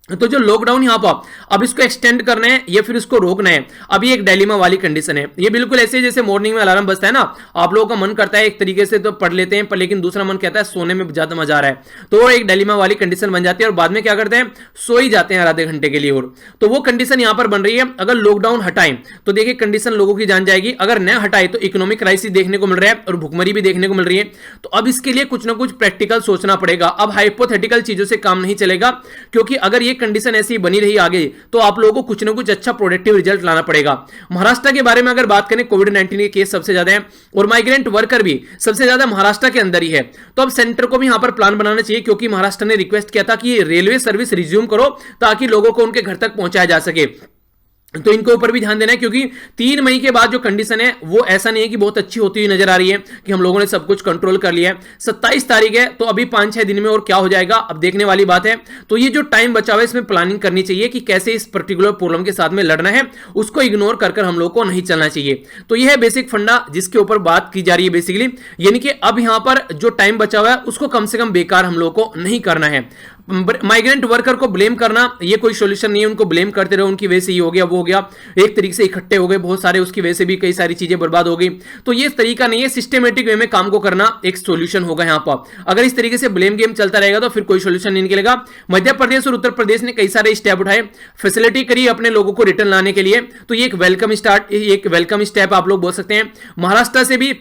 तो जो लॉकडाउन यहां पर अब इसको एक्सटेंड करना है या फिर इसको रोकना है, अभी एक डायलेमा वाली कंडीशन है। ये बिल्कुल ऐसे जैसे मॉर्निंग में अलार्म बजता है ना, आप लोगों का मन करता है एक तरीके से तो पढ़ लेते हैं, पर लेकिन दूसरा मन कहता है सोने में ज्यादा मजा आ रहा है, तो एक डायलेमा वाली कंडीशन बन जाती है और बाद में क्या करते हैं, सो ही जाते हैं आधे घंटे के लिए। और तो वो कंडीशन यहां पर बन रही है। अगर लॉकडाउन हटाएं तो देखिए कंडीशन लोगों की जान जाएगी, अगर न हटाए तो इकोनॉमिक क्राइसिस देखने को मिल रहा है और भुखमरी भी देखने को मिल रही है। तो अब इसके लिए कुछ ना कुछ प्रैक्टिकल सोचना पड़ेगा। अब हाइपोथेटिकल चीजों से काम नहीं चलेगा, क्योंकि अगर ये कंडीशन ऐसी बनी रही आगे तो आप लोगों को कुछ ना कुछ अच्छा प्रोडक्टिव रिजल्ट लाना पड़ेगा। महाराष्ट्र के बारे में अगर बात करें, कोविड-19 के केस सबसे ज्यादा है और माइग्रेंट वर्कर भी सबसे ज्यादा महाराष्ट्र के अंदर ही है। तो अब सेंटर को भी यहां पर प्लान बनाना चाहिए, क्योंकि महाराष्ट्र ने रिक्वेस्ट किया था कि रेलवे सर्विस रिज्यूम करो ताकि लोगों को उनके घर तक पहुंचाया जा सके। तो इनके ऊपर भी ध्यान देना है, क्योंकि 3 मई के बाद जो कंडीशन है वो ऐसा नहीं है कि बहुत अच्छी होती हुई नजर आ रही है कि हम लोगों ने सब कुछ कंट्रोल कर लिया है। 27 तारीख है, तो अभी 5-6 दिन में और क्या हो जाएगा अब देखने वाली बात है। तो ये जो टाइम बचा हुआ है इसमें प्लानिंग करनी चाहिए कि कैसे इस पर्टिकुलर प्रॉब्लम के साथ में लड़ना है, उसको इग्नोर कर हम लोग को नहीं चलना चाहिए। तो यह है बेसिक फंडा जिसके ऊपर बात की जा रही है बेसिकली, यानी कि अब यहां पर जो टाइम बचा हुआ है उसको कम से कम बेकार हम लोग को नहीं करना है। माइग्रेंट वर्कर को ब्लेम करना ये कोई सोल्यूशन नहीं है, उनको ब्लेम करते रहो, उनकी वजह से ये हो गया वो हो गया, एक तरीके से इकट्ठे हो गए बहुत सारे, उसकी वजह से भी कई सारी चीजें बर्बाद हो गई। तो ये तरीका नहीं है, सिस्टमेटिक वे में काम को करना एक सोल्यूशन होगा यहां पर। अगर इस तरीके से ब्लेम गेम चलता रहेगा तो फिर कोई सोल्यूशन नहीं निकलेगा। मध्य प्रदेश और उत्तर प्रदेश ने कई सारे स्टेप उठाए, फैसिलिटी करी अपने लोगों को रिटर्न लाने के लिए, तो ये एक वेलकम स्टेप आप लोग बोल सकते हैं। महाराष्ट्र से भी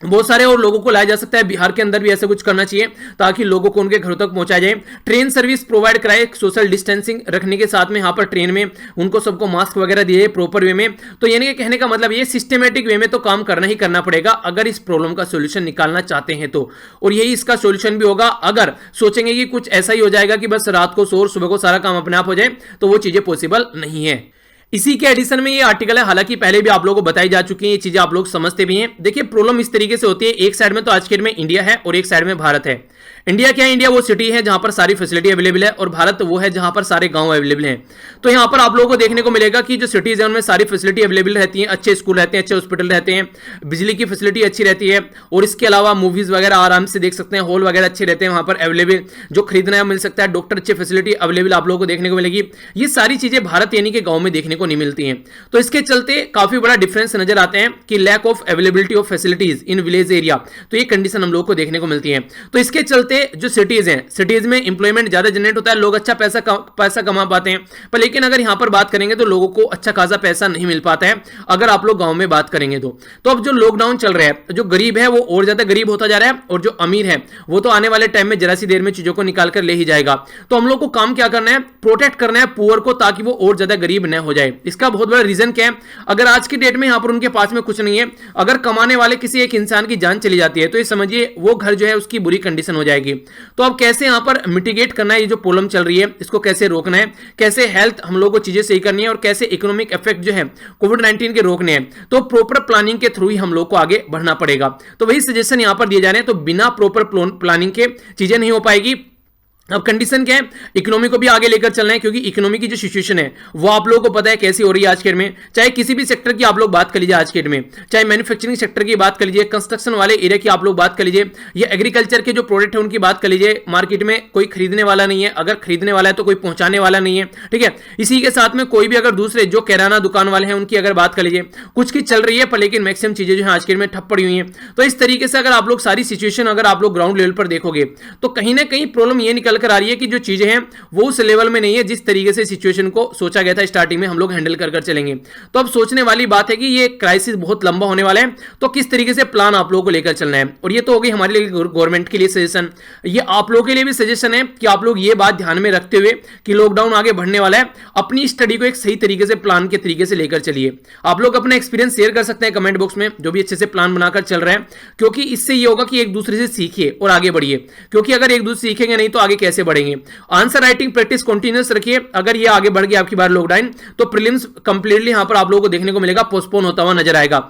बहुत सारे और लोगों को लाया जा सकता है, बिहार के अंदर भी ऐसा कुछ करना चाहिए ताकि लोगों को उनके घरों तक पहुंचाया जाए। ट्रेन सर्विस प्रोवाइड कराए, सोशल डिस्टेंसिंग रखने के साथ में यहाँ पर ट्रेन में उनको सबको मास्क वगैरह दिए प्रॉपर वे में। तो यानी कि कहने का मतलब ये सिस्टमेटिक वे में तो काम करना ही करना पड़ेगा अगर इस प्रॉब्लम का सोल्यूशन निकालना चाहते हैं तो। और यही इसका सोल्यूशन भी होगा। अगर सोचेंगे कि कुछ ऐसा ही हो जाएगा कि बस रात को सो और सुबह को सारा काम अपने आप हो जाए, तो वो चीजें पॉसिबल नहीं है। इसी के एडिशन में ये आर्टिकल है, हालांकि पहले भी आप लोगों को बताई जा चुकी है, ये चीजें आप लोग समझते भी हैं। देखिए प्रॉब्लम इस तरीके से होती है, एक साइड में तो आज के डेट में इंडिया है और एक साइड में भारत है। इंडिया क्या है, इंडिया वो सिटी है जहां पर सारी फैसिलिटी अवेलेबल है, और भारत वो है जहां पर सारे गांव अवेलेबल हैं। तो यहां पर आप लोगों को देखने को मिलेगा कि जो सिटीज है उनमें सारी फैसिलिटी अवेलेबल रहती है, अच्छे स्कूल रहते हैं, अच्छे हॉस्पिटल रहते हैं, बिजली की फैसिलिटी अच्छी रहती है, और इसके अलावा मूवीज वगैरह आराम से देख सकते हैं, हॉल वगैरह अच्छे रहते हैं वहां पर अवेलेबल, जो खरीदना है मिल सकता है, डॉक्टर अच्छी फैसिलिटी अवेलेबल आप लोगों को देखने को मिलेगी। ये सारी चीजें भारत यानी कि गांव में देखने को नहीं मिलती हैं। तो इसके चलते काफी बड़ा डिफरेंस नजर आते हैं कि lack of availability of facilities in village area, तो ये कंडीशन हम लोग को देखने को मिलती है। तो इसके चलते जो सिटीज हैं, सिटीज में इंप्लॉयमेंट ज्यादा जनरेट होता है, लोग अच्छा पैसा कमा पाते हैं। पर लेकिन अगर यहां पर बात करेंगे तो लोगों को अच्छा खासा पैसा नहीं मिल पाता है अगर आप लोग गांव में बात करेंगे तो अब जो लॉकडाउन चल रहा है, जो गरीब है वो और ज्यादा गरीब होता जा रहा है, और जो अमीर है वो तो आने वाले टाइम में जरा सी देर में चीजों को निकाल कर ले ही जाएगा। तो हम लोग को काम क्या करना है, प्रोटेक्ट करना है पुअर को, ताकि वो और ज्यादा गरीब न हो जाए। इसका बहुत बड़ा रीजन क्या है, अगर आज की डेट में यहां पर उनके पास में कुछ नहीं है, अगर कमाने वाले किसी एक इंसान की जान चली जाती है तो ये समझिए वो घर जो है उसकी बुरी कंडीशन हो जाएगी। तो अब कैसे यहां पर मिटिगेट करना है, ये जो प्रॉब्लम चल रही है इसको कैसे रोकना है, कैसे हेल्थ हम लोग को चीजें सही करनी है, और कैसे इकोनॉमिक इफेक्ट जो है कोविड-19 के रोकने हैं, तो प्रॉपर प्लानिंग के थ्रू ही हम लोग को आगे बढ़ना पड़ेगा। तो वही सजेशन यहां पर दिए जा रहे हैं। तो बिना प्रॉपर प्लानिंग के चीजें नहीं हो पाएगी। अब कंडीशन क्या है, इकोनॉमी को भी आगे लेकर चलना है, क्योंकि इकोनॉमी की जो सिचुएशन है वो आप लोगों को पता है कैसी हो रही है आज के डेट में। चाहे किसी भी सेक्टर की आप लोग बात कर लीजिए आज के डेट में, चाहे मैन्युफैक्चरिंग सेक्टर की बात कर लीजिए, कंस्ट्रक्शन वाले एरिया की आप लोग बात कर लीजिए, या एग्रीकल्चर के जो प्रोडक्ट है उनकी बात कर लीजिए, मार्केट में कोई खरीदने वाला नहीं है, अगर खरीदने वाला है तो कोई पहुंचाने वाला नहीं है, ठीक है। इसी के साथ में कोई भी अगर दूसरे जो किराना दुकान वाले हैं उनकी अगर बात कर लीजिए, कुछ की चल रही है पर लेकिन मैक्सिमम चीजें जो है आज के डेट में ठप पड़ी हुई हैं। तो इस तरीके से अगर आप लोग सारी सिचुएशन अगर आप लोग ग्राउंड लेवल पर देखोगे तो कहीं ना कहीं प्रॉब्लम ये निकल कर आ रही है कि जो चीजें हैं वो उस लेवल में नहीं है जिस तरीके से सिचुएशन को सोचा गया था स्टार्टिंग में हम लोग हैंडल कर चलेंगे। तो अब सोचने वाली बात है कि ये क्राइसिस बहुत लंबा होने वाला है, तो किस तरीके से प्लान आप लोगों को लेकर चलना है। और ये तो हो गई हमारे लिए गवर्नमेंट के लिए सजेशन, ये आप लोगों के लिए भी सजेशन है कि आप लोग ये बात ध्यान में रखते हुए कि लॉकडाउन आगे बढ़ने वाला है, अपनी स्टडी को एक सही तरीके से प्लान के तरीके से लेकर चलिए। आप लोग अपना एक्सपीरियंस शेयर कर सकते हैं कमेंट बॉक्स में, जो भी अच्छे से प्लान बनाकर चल रहा है, क्योंकि इससे ये होगा कि एक दूसरे से सीखिए और आगे बढ़िए। क्योंकि अगर एक दूसरे सीखेंगे नहीं तो आगे कैसे बढ़ेंगे। आंसर राइटिंग प्रैक्टिस कंटिन्यूअस रखिए। अगर ये आगे बढ़ गया आपकी बार लॉकडाउन तो प्रीलिम्स कंप्लीटली यहां पर आप लोगों को देखने को मिलेगा पोस्टपोन होता हुआ नजर आएगा।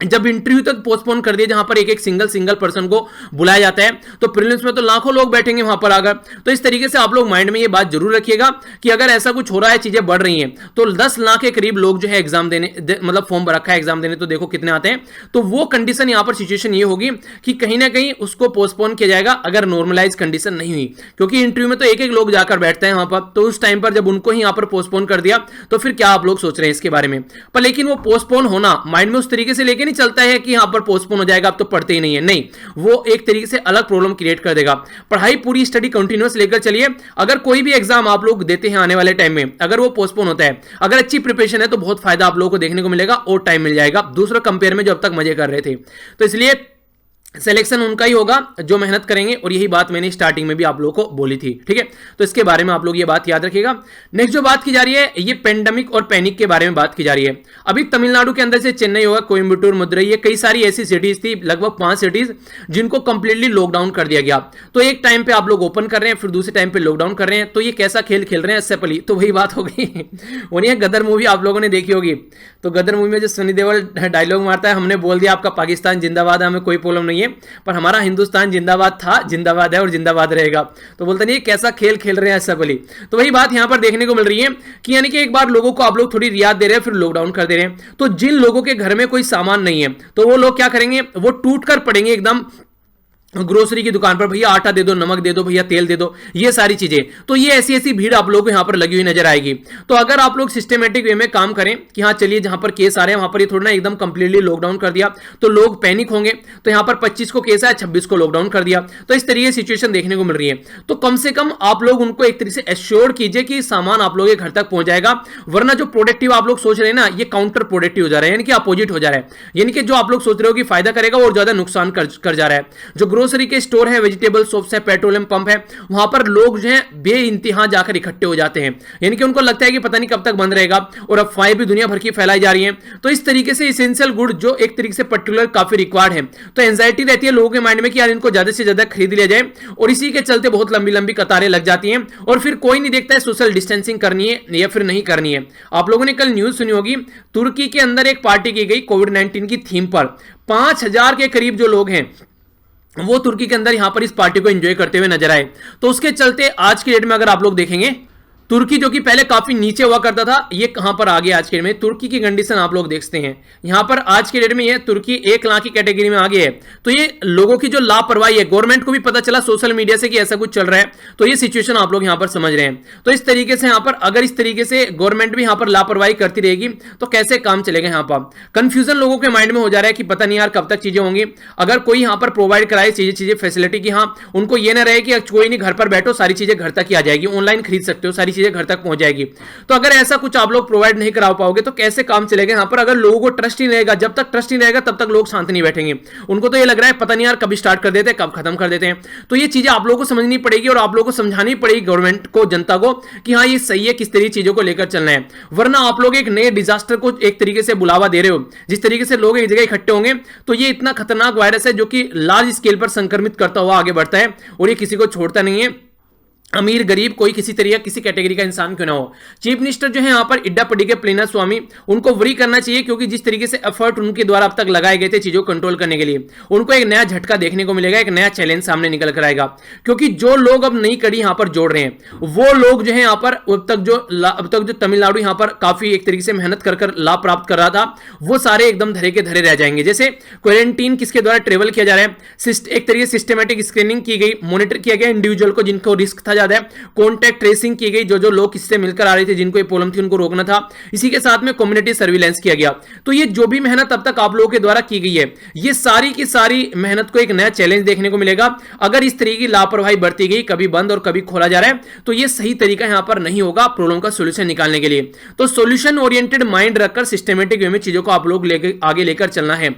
जब इंटरव्यू तक पोस्टपोन कर दिया, जहां पर एक एक सिंगल पर्सन को बुलाया जाता है, तो प्रीलिम्स में तो लाखों लोग बैठेंगे वहां पर आकर। तो इस तरीके से आप लोग माइंड में ये बात जरूर रखिएगा कि अगर ऐसा कुछ हो रहा है, चीजें बढ़ रही हैं, तो 10 लाख के करीब लोग जो है एग्जाम देने मतलब फॉर्म रखा है एग्जाम देने, तो देखो कितने आते हैं। तो वो कंडीशन यहां पर सिचुएशन ये होगी कि कहीं ना कहीं उसको पोस्टपोन किया जाएगा अगर नॉर्मलाइज कंडीशन नहीं हुई, क्योंकि इंटरव्यू में तो एक एक लोग जाकर बैठते हैं वहां पर। तो उस टाइम पर जब उनको ही यहां पर पोस्टपोन कर दिया तो फिर क्या आप लोग सोच रहे हैं इसके बारे में। पर लेकिन वो पोस्टपोन होना माइंड में उस तरीके से लेके नहीं चलता है कि पर पोस्टपोन हो जाएगा, अब तो पढ़ते ही नहीं है, नहीं, वो एक तरीके से अलग प्रॉब्लम क्रिएट कर देगा। पढ़ाई पूरी स्टडी कंटिन्यूअस लेकर चलिए। अगर कोई भी एग्जाम आप लोग देते हैं आने वाले टाइम में, अगर वो पोस्टपोन होता है, अगर अच्छी प्रिपरेशन है तो बहुत फायदा आप लोगों को देखने को मिलेगा और टाइम मिल जाएगा दूसरों कंपेयर में जो अब तक मजे कर रहे थे। तो इसलिए सिलेक्शन उनका ही होगा जो मेहनत करेंगे, और यही बात मैंने स्टार्टिंग में भी आप लोगों को बोली थी, ठीक है। तो इसके बारे में आप लोग ये बात याद रखिएगा। नेक्स्ट जो बात की जा रही है ये पेंडेमिक और पैनिक के बारे में बात की जा रही है। अभी तमिलनाडु के अंदर से चेन्नई होगा, कोयम्बटूर, मदुरई, ये कई सारी ऐसी सिटीज थी, लगभग 5 सिटीज जिनको कंप्लीटली लॉकडाउन कर दिया गया। तो एक टाइम पे आप लोग ओपन कर रहे हैं, फिर दूसरे टाइम पे लॉकडाउन कर रहे हैं। तो ये कैसा खेल खेल रहे हैं इससे पहले, तो वही बात हो गई। वो नहीं है, गदर मूवी आप लोगों ने देखी होगी, तो गदर मूवी में जो सनी देओल डायलॉग मारता है, हमने बोल दिया आपका पाकिस्तान जिंदाबाद, हमें कोई प्रॉब्लम नहीं है, पर हमारा हिंदुस्तान जिंदाबाद था, जिंदाबाद है और जिंदाबाद रहेगा। तो बोलते नहीं कैसा खेल खेल रहे हैं सब अली। तो वही बात यहां पर देखने को मिल रही है कि यानी कि एक बार लोगों को आप लोग थोड़ी रियायत दे रहे हैं, फिर लॉकडाउन कर दे रहे हैं। तो जिन लोगों के घर में कोई सामान नहीं है तो वो लोग क्या करेंगे, वो टूट कर पड़ेंगे एकदम ग्रोसरी की दुकान पर, भैया आटा दे दो, नमक दे दो, भैया तेल दे दो, ये सारी चीजें। तो ये ऐसी ऐसी भीड़ आप लोगों को यहां पर लगी हुई नजर आएगी। तो अगर आप लोग सिस्टमेटिक वे में काम करें कि हाँ चलिए जहां पर केस आ रहे हैं वहां पर ये थोड़ा ना एकदम कंप्लीटली लॉकडाउन कर दिया तो लोग पैनिक होंगे। तो यहां पर 25 को केस आया, 26 को लॉकडाउन कर दिया, तो इस तरीके की सिचुएशन देखने को मिल रही है। तो कम से कम आप लोग उनको एक तरीके से एश्योर कीजिए कि सामान आप लोगों के घर तक पहुंच जाएगा, वरना जो प्रोडक्टिव आप लोग सोच रहे हैं ना, ये काउंटर प्रोडक्टिव हो जा रहा है, यानी कि अपोजिट हो जा रहा है। यानी कि जो आप लोग सोच रहे हो कि फायदा करेगा और ज्यादा नुकसान कर जा रहा है। जो ग्रोसरी के स्टोर है, वेजिटेबल शॉप्स है, पेट्रोलियम पंप है, वहां पर लोग जो हैं बेइंतहा जाकर इकट्ठे हो जाते हैं, यानी कि उनको लगता है कि पता नहीं कब तक बंद रहेगा, और अफवाहें भी दुनिया भर की फैलाई जा रही हैं। तो इस तरीके से एसेंशियल गुड जो एक तरीके से पर्टिकुलर काफी रिक्वायर्ड है, तो एंजाइटी रहती है लोगों के माइंड में कि यार इनको ज्यादा से ज्यादा खरीद लिया जाए, और इसी के चलते बहुत लंबी लंबी कतारें लग जाती हैं, और फिर कोई नहीं देखता है सोशल डिस्टेंसिंग करनी है या फिर नहीं करनी है। आप लोगों ने कल न्यूज सुनी होगी, तुर्की के अंदर एक पार्टी की गई कोविड-19 की थीम पर, 5000 के करीब जो लोग हैं वो तुर्की के अंदर यहां पर इस पार्टी को एंजॉय करते हुए नजर आए। तो उसके चलते आज की डेट में अगर आप लोग देखेंगे तुर्की जो कि पहले काफी नीचे हुआ करता था, ये कहां पर आ गया आज के डेट में। तुर्की की कंडीशन आप लोग देखते हैं यहां पर आज के डेट में, ये तुर्की 1 लाख की कैटेगरी में आ गया है। तो ये लोगों की जो लापरवाही है, गवर्नमेंट को भी पता चला सोशल मीडिया से कि ऐसा कुछ चल रहा है, तो ये सिचुएशन आप लोग यहां पर समझ रहे हैं। तो इस तरीके से यहां पर अगर इस तरीके से गवर्नमेंट भी यहां पर लापरवाही करती रहेगी तो कैसे काम चलेगा। यहां पर कंफ्यूजन लोगों के माइंड में हो जा रहा है कि पता नहीं यार कब तक चीजें होंगी। अगर कोई यहां पर प्रोवाइड कराए चीजें फैसिलिटी की, हाँ उनको ये ना रहे कि कोई नहीं घर पर बैठो सारी चीजें घर तक ही आ जाएगी, ऑनलाइन खरीद सकते हो, सारी चीजें घर तक पहुंच जाएगी। तो अगर ऐसा कुछ आप लोग प्रोवाइड नहीं करा पाओगे तो कैसे काम चलेगा यहां पर। अगर लोगों को ट्रस्ट ही रहेगा, जब तक ट्रस्ट नहीं रहेगा तब तक लोग शांत नहीं बैठेंगे। उनको तो ये लग रहा है पता नहीं यार कभी स्टार्ट कर देते हैं कब खत्म कर देते हैं। तो ये चीजें आप लोगों को समझनी पड़ेगी और आप लोगों को समझानी पड़ेगी गवर्नमेंट को, जनता को, कि हाँ ये सही है, किस तरीके चीजों को लेकर चलना है। वरना आप लोग एक नए डिजास्टर को एक तरीके से बुलावा दे रहे हो। जिस तरीके से लोग एक जगह इकट्ठे होंगे तो ये इतना खतरनाक वायरस है जो कि लार्ज स्केल पर संक्रमित करता हुआ आगे बढ़ता है और ये किसी को छोड़ता नहीं है। अमीर गरीब कोई किसी तरीके किसी कैटेगरी का इंसान क्यों ना हो। चीफ मिनिस्टर जो है यहां पर इड्डापड्डी के पलानीस्वामी, उनको वरी करना चाहिए, क्योंकि जिस तरीके से एफर्ट उनके द्वारा अब तक लगाए गए थे चीजों को कंट्रोल करने के लिए, उनको एक नया झटका देखने को मिलेगा, एक नया चैलेंज सामने निकल कर आएगा। क्योंकि जो लोग अब नई कड़ी यहां पर जोड़ रहे हैं वो लोग जो है यहां पर अब तक जो तमिलनाडु यहां पर काफी एक तरीके से मेहनत कर लाभ प्राप्त कर रहा था, वो सारे एकदम धरे के धरे रह जाएंगे। जैसे क्वारंटीन किसके द्वारा ट्रेवल किया जा रहा है, एक तरीके से सिस्टमेटिक स्क्रीनिंग की गई, मॉनिटर किया गया इंडिविजुअल को जिनको रिस्क था ज्यादा, कॉन्टैक्ट ट्रेसिंग की गई, जो लोग किससे मिलकर आ रहे थे जिनको ये प्रॉब्लम थी उनको रोकना था। इसी के साथ में कम्युनिटी सर्विलेंस किया गया। तो ये जो भी मेहनत अब तक आप लोगों के द्वारा की गई है, ये सारी की सारी मेहनत को एक नया चैलेंज देखने को मिलेगा। अगर इस तरीके की लापरवाही बरती गई, कभी बंद और कभी खोला जा रहा है, तो ये सही तरीका यहां पर नहीं होगा प्रॉब्लम का सोल्यूशन निकालने के लिए। तो सोल्यूशन ओरिएंटेड माइंड रखकर सिस्टमेटिक वे में चीजों को आप लोग आगे लेकर चलना है।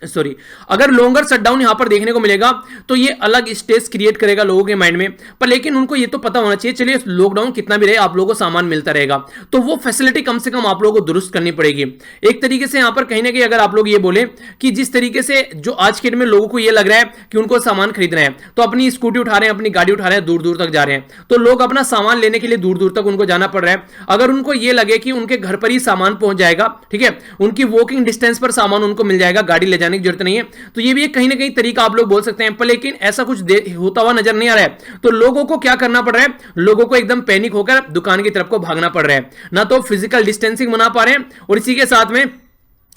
सॉरी, अगर लॉन्गर शटडाउन यहां पर देखने को मिलेगा तो ये अलग स्टेज क्रिएट करेगा लोगों के माइंड में, पर लेकिन उनको ये तो पता होना चाहिए चलिए लॉकडाउन कितना भी रहे आप लोगों को सामान मिलता रहेगा, तो वो फैसिलिटी कम से कम आप लोगों को दुरुस्त करनी पड़ेगी। एक तरीके से यहां पर कहीं ना कहीं अगर आप लोग ये बोले कि जिस तरीके से जो आज के दिन में लोगों को ये लग रहा है कि उनको सामान खरीदना है तो अपनी स्कूटी उठा रहे हैं, अपनी गाड़ी उठा रहे हैं, दूर दूर तक जा रहे हैं, तो लोग अपना सामान लेने के लिए दूर दूर तक उनको जाना पड़ रहा है। अगर उनको ये लगे कि उनके घर पर ही सामान पहुंच जाएगा, ठीक है, उनकी वॉकिंग डिस्टेंस पर सामान उनको मिल जाएगा, गाड़ी ले जाने की जरूरत नहीं है, तो ये भी कहीं ना कहीं तरीका आप लोग बोल सकते हैं। पर लेकिन ऐसा कुछ होता हुआ नजर नहीं आ रहा है, तो लोगों को क्या करना पड़ रहा है, लोगों को एकदम पैनिक होकर दुकान की तरफ को भागना पड़ रहा है। ना तो फिजिकल डिस्टेंसिंग बना पा रहे हैं और इसी के साथ में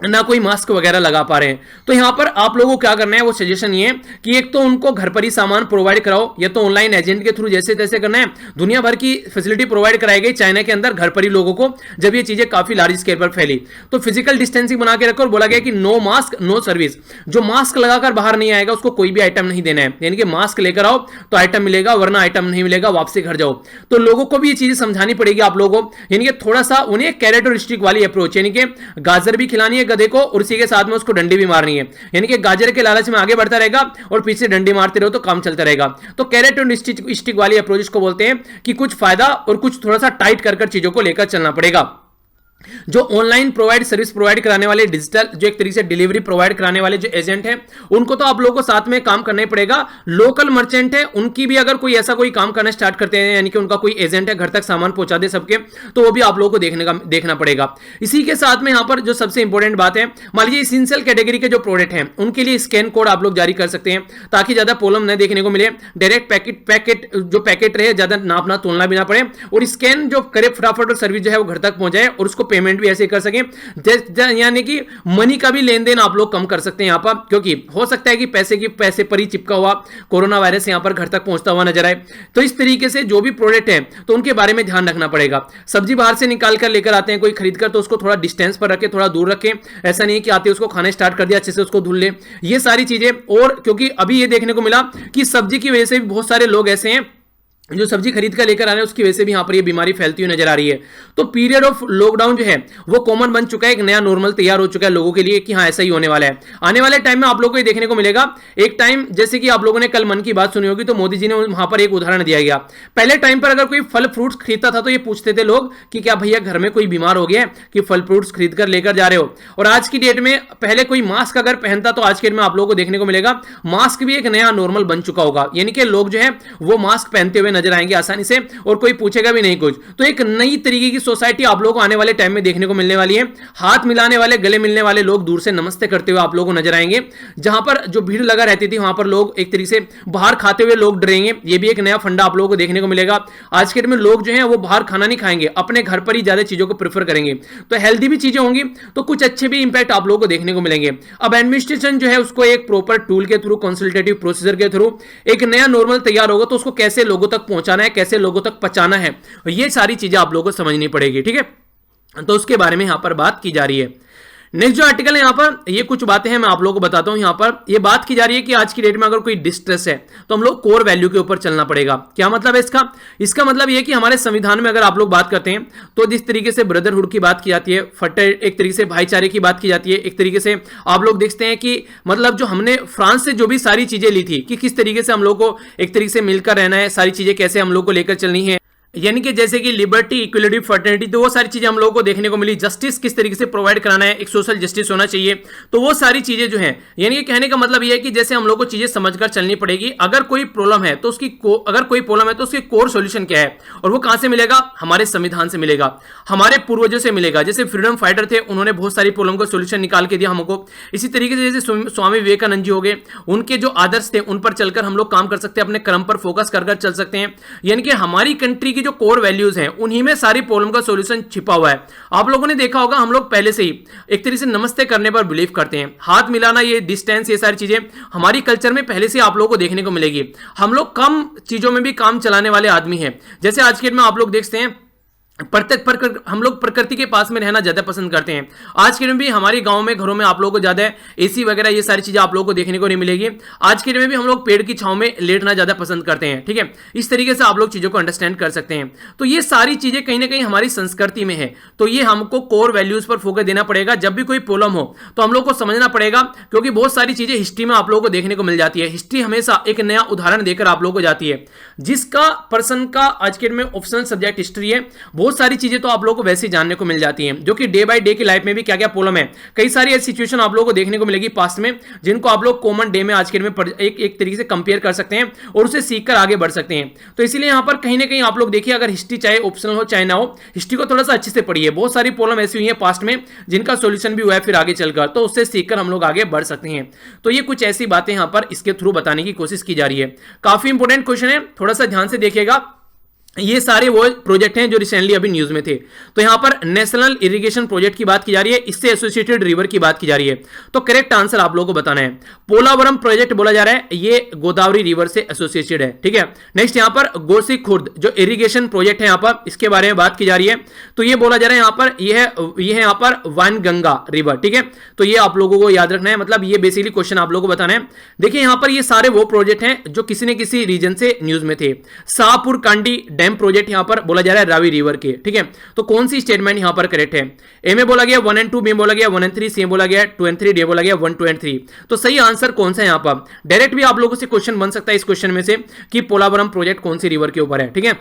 ना कोई मास्क वगैरह लगा पा रहे हैं। तो यहां पर आप लोगों को क्या करना है, वो सजेशन ये है कि एक तो उनको घर पर ही सामान प्रोवाइड कराओ, या तो ऑनलाइन एजेंट के थ्रू जैसे तैसे करना है। दुनिया भर की फैसिलिटी प्रोवाइड कराई गई चाइना के अंदर घर पर ही लोगों को, जब ये चीजें काफी लार्ज स्केल पर फैली तो फिजिकल डिस्टेंसिंग बना के रखो और बोला गया कि नो मास्क नो सर्विस। जो मास्क लगाकर बाहर नहीं आएगा उसको कोई भी आइटम नहीं देना है, यानी कि मास्क लेकर आओ तो आइटम मिलेगा, वरना आइटम नहीं मिलेगा, वापसी घर जाओ। तो लोगों को भी ये चीजें समझानी पड़ेगी आप लोगों को, यानी कि थोड़ा सा उन्हें कैरेट और स्टिक वाली अप्रोच, यानी कि गाजर भी खिलानी है गधे को और इसी साथ में उसको डंडी भी मारनी है, यानी कि गाजर के लालच में आगे बढ़ता रहेगा और पीछे डंडी मारते रहो तो काम चलता रहेगा। तो कैरेट और स्टिक वाली अप्रोच को बोलते हैं कि कुछ फायदा और कुछ थोड़ा सा टाइट कर चीजों को लेकर चलना पड़ेगा। जो ऑनलाइन सर्विस प्रोवाइड कराने वाले, डिजिटल जो एक तरीके से डिलीवरी प्रोवाइड कराने वाले जो एजेंट हैं, उनको तो आप लोगों को साथ में काम करना ही पड़ेगा। लोकल मर्चेंट है, उनकी भी अगर कोई ऐसा कोई काम करना स्टार्ट करते हैं, यानी कि उनका कोई एजेंट है घर तक सामान पहुंचा दे सबके, तो वो भी आप लोगों को देखना पड़ेगा। इसी के साथ में यहां पर जो सबसे इंपॉर्टेंट बात है, मान लीजिए इसेंशियल कैटेगरी के जो प्रोडक्ट हैं उनके लिए स्कैन कोड आप लोग जारी कर सकते हैं ताकि ज्यादा प्रॉब्लम न देखने को मिले। डायरेक्ट पैकेट रहे, ज्यादा नापना तोलना भी ना पड़े, और स्कैन जो करे फटाफट और सर्विस जो है वो घर तक पहुंच जाए और उसको पेमेंट भी ऐसे कर सके, यानी कि मनी का भी लेन देन आप लोग कम कर सकते हैं यहां पर, क्योंकि हो सकता है कि पैसे पर ही चिपका हुआ कोरोना वायरस यहां पर घर तक पहुंचता हुआ नजर आए। तो इस तरीके से जो भी प्रोडक्ट है तो उनके बारे में ध्यान रखना पड़ेगा। सब्जी बाहर से निकाल कर लेकर आते हैं कोई खरीद कर, तो उसको थोड़ा डिस्टेंस पर रखें, थोड़ा दूर रखें। ऐसा नहीं कि आते उसको खाने स्टार्ट कर दिया, अच्छे से उसको धुल ले, ये सारी चीजें। और क्योंकि अभी ये देखने को मिला कि सब्जी की वजह से भी बहुत सारे लोग ऐसे हैं जो सब्जी खरीद कर लेकर आ रहे हैं, उसकी वजह से भी यहां पर ये बीमारी फैलती हुई नजर आ रही है। तो पीरियड ऑफ लॉकडाउन जो है वो कॉमन बन चुका है, एक नया नॉर्मल तैयार हो चुका है लोगों के लिए कि हाँ ऐसा ही होने वाला है। आने वाले टाइम में आप लोगों को ये देखने को मिलेगा, एक टाइम जैसे कि आप लोगों ने कल मन की बात सुनी होगी, तो मोदी जी ने वहां पर एक उदाहरण दिया गया। पहले टाइम पर अगर कोई फल फ्रूट्स खरीदता था तो ये पूछते थे लोग कि क्या भैया घर में कोई बीमार हो गया है कि फल फ्रूट्स खरीद कर लेकर जा रहे हो। और आज की डेट में पहले कोई मास्क अगर पहनता तो आज के डेट में आप लोगों को देखने को मिलेगा मास्क भी एक नया नॉर्मल बन चुका होगा, यानी कि लोग जो है वो मास्क पहनते हुए नजर आएंगे आसानी से और कोई पूछेगा भी नहीं कुछ। तो एक नई तरीके की सोसाइटी आप लोगों को आने वाले टाइम में देखने को मिलने वाली है। हाथ मिलाने वाले, गले मिलने वाले लोग दूर से नमस्ते करते हुए आप लोगों को नजर आएंगे। जहां पर जो भीड़ लगा रहती थी वहां पर लोग एक तरीके से बाहर खाते हुए लोग डरेंगे। ये भी एक नया फंडा आप लोगों को देखने को मिलेगा। आज के डेट में लोग जो है वो बाहर खाना नहीं खाएंगे, अपने घर पर ही ज्यादा चीजों को प्रेफर करेंगे। तो हेल्दी भी चीजें होंगी, तो कुछ अच्छे भी इंपैक्ट आप लोगों को देखने को मिलेंगे। अब एडमिनिस्ट्रेशन जो है उसको एक प्रॉपर टूल के थ्रू, कंसल्टेटिव प्रोसीजर के थ्रू एक नया नॉर्मल तैयार होगा, तो उसको कैसे लोगों तक पहुंचाना है, कैसे लोगों तक पहुंचाना है, ये सारी चीजें आप लोगों को समझनी पड़ेगी। ठीक है, तो उसके बारे में यहां पर बात की जा रही है। नेक्स्ट जो आर्टिकल है यहां पर, ये कुछ बातें हैं मैं आप लोगों को बताता हूं। यहां पर ये बात की जा रही है कि आज की डेट में अगर कोई डिस्ट्रेस है तो हम लोग कोर वैल्यू के ऊपर चलना पड़ेगा। क्या मतलब है इसका? इसका मतलब ये कि हमारे संविधान में अगर आप लोग बात करते हैं तो जिस तरीके से ब्रदरहुड की बात की जाती है, एक तरीके से भाईचारे की बात की जाती है, एक तरीके से आप लोग देखते हैं कि मतलब जो हमने फ्रांस से जो भी सारी चीजें ली थी कि किस तरीके से हम लोग को एक तरीके से मिलकर रहना है, सारी चीजें कैसे हम लोग को लेकर चलनी है, यानी कि जैसे कि लिबर्टी, इक्वलिटी, फर्टर्निटी, तो वो सारी चीजें हम लोगों को देखने को मिली। जस्टिस किस तरीके से प्रोवाइड कराना है, एक सोशल जस्टिस होना चाहिए, तो वो सारी चीजें जो हैं, यानी कि कहने का मतलब ये है कि जैसे हम लोग को चीजें समझकर चलनी पड़ेगी। अगर कोई प्रॉब्लम है तो उसकी कोर सॉल्यूशन क्या है, और वो कहां से मिलेगा? हमारे संविधान से मिलेगा, हमारे पूर्वजों से मिलेगा। जैसे फ्रीडम फाइटर थे, उन्होंने बहुत सारी प्रॉब्लम का सॉल्यूशन निकाल के दिया हमको। इसी तरीके से जैसे स्वामी विवेकानंद जी हो गए, उनके जो आदर्श थे उन पर चलकर हम लोग काम कर सकते हैं, अपने कर्म पर फोकस कर चल सकते हैं। यानी कि हमारी कंट्री की जो कोर वैल्यूज हैं उन्हीं में सारी प्रॉब्लम का सॉल्यूशन छिपा हुआ है। आप लोगों ने देखा होगा, हम लोग पहले से ही एक तरीके से नमस्ते करने पर बिलीव करते हैं, हाथ मिलाना, ये डिस्टेंस, ये सारी चीजें हमारी कल्चर में पहले से आप लोगों को देखने को मिलेगी। हम लोग कम चीजों में भी काम चलाने वाले आदमी हैं। जैसे आज के दिन में आप लोग देखते हैं हम लोग प्रकृति के पास में रहना ज्यादा पसंद करते हैं। आज के दिन भी हमारे गांव में, घरों में आप लोगों को ज्यादा एसी वगैरह ये सारी चीजें आप लोगों को देखने को नहीं मिलेगी। आज के दिन में भी हम लोग पेड़ की छांव में लेटना ज्यादा पसंद करते हैं। ठीक है, इस तरीके से आप लोग चीजों को अंडरस्टैंड कर सकते हैं। तो ये सारी चीजें कहीं ना कहीं हमारी संस्कृति में है, तो ये हमको कोर वैल्यूज पर फोकस देना पड़ेगा। जब भी कोई प्रॉब्लम हो तो हम लोग को समझना पड़ेगा, क्योंकि बहुत सारी चीजें हिस्ट्री में आप लोगों को देखने को मिल जाती है। हिस्ट्री हमेशा एक नया उदाहरण देकर आप लोगों को जाती है। जिसका पर्सन का आज के दिन में ऑप्शनल सब्जेक्ट हिस्ट्री है, बहुत सारी चीजें तो आप लोगों को वैसे जानने को मिल जाती हैं, जो कि डे बाय डे की लाइफ में भी क्या क्या प्रॉब्लम है, कई सारी ऐसी सिचुएशन आप लोगों को देखने को मिलेगी पास्ट में, जिनको आप लोग कॉमन डे में आज के दिन में एक तरीके से कंपेयर कर सकते हैं और उसे सीखकर आगे बढ़ सकते हैं। तो इसीलिए यहां पर कहीं ना कहीं आप लोग देखिए, अगर हिस्ट्री चाहे ऑप्शनल हो चाहे ना हो, हिस्ट्री को थोड़ा सा अच्छे से पढ़िए। बहुत सारी प्रॉब्लम ऐसी हुई है पास्ट में जिनका सोल्यूशन भी हुआ है फिर आगे चलकर, तो उससे सीखकर हम लोग आगे बढ़ सकते हैं। तो ये कुछ ऐसी बातें यहां पर इसके थ्रू बताने की कोशिश की जा रही है। काफी इंपोर्टेंट क्वेश्चन है, थोड़ा सा ध्यान से देखिएगा। ये सारे वो प्रोजेक्ट हैं जो रिसेंटली अभी न्यूज में थे। तो यहां पर नेशनल इरिगेशन प्रोजेक्ट की बात की जा रही है, इससे एसोसिएटेड रिवर की बात की जा रही है। तो करेक्ट आंसर आप लोगों को बताना है। पोलावरम प्रोजेक्ट बोला जा रहा है, ये गोदावरी रिवर से एसोसिएटेड है। ठीक है, नेक्स्ट यहां पर गोसी खुर्द जो इरिगेशन प्रोजेक्ट है, यहां पर इसके बारे में बात की जा रही है। तो ये बोला जा रहा है यहां पर, ये है यहां पर वनगंगा रिवर। ठीक है, तो ये आप लोगों को याद रखना है, मतलब ये बेसिकली क्वेश्चन आप लोगों को बताना है। देखिए यहां पर ये सारे वो प्रोजेक्ट हैं जो किसी न किसी रीजन से न्यूज में थे। शाहपुर कांडी डैम प्रोजेक्ट यहां पर बोला जा रहा है रावी रिवर के। ठीक है, तो कौन सी स्टेटमेंट यहां पर करेक्ट है? ए में बोला गया 1 and 2, बी में बोला गया 1 and 3, सी में बोला गया 2 and 3, डी में बोला गया 1, 2 and 3। तो सही आंसर कौन सा है यहां पर? डायरेक्ट भी आप लोगों से क्वेश्चन बन सकता है इस क्वेश्चन में से कि पोलावरम प्रोजेक्ट कौन सी रिवर के ऊपर है। ठीक है,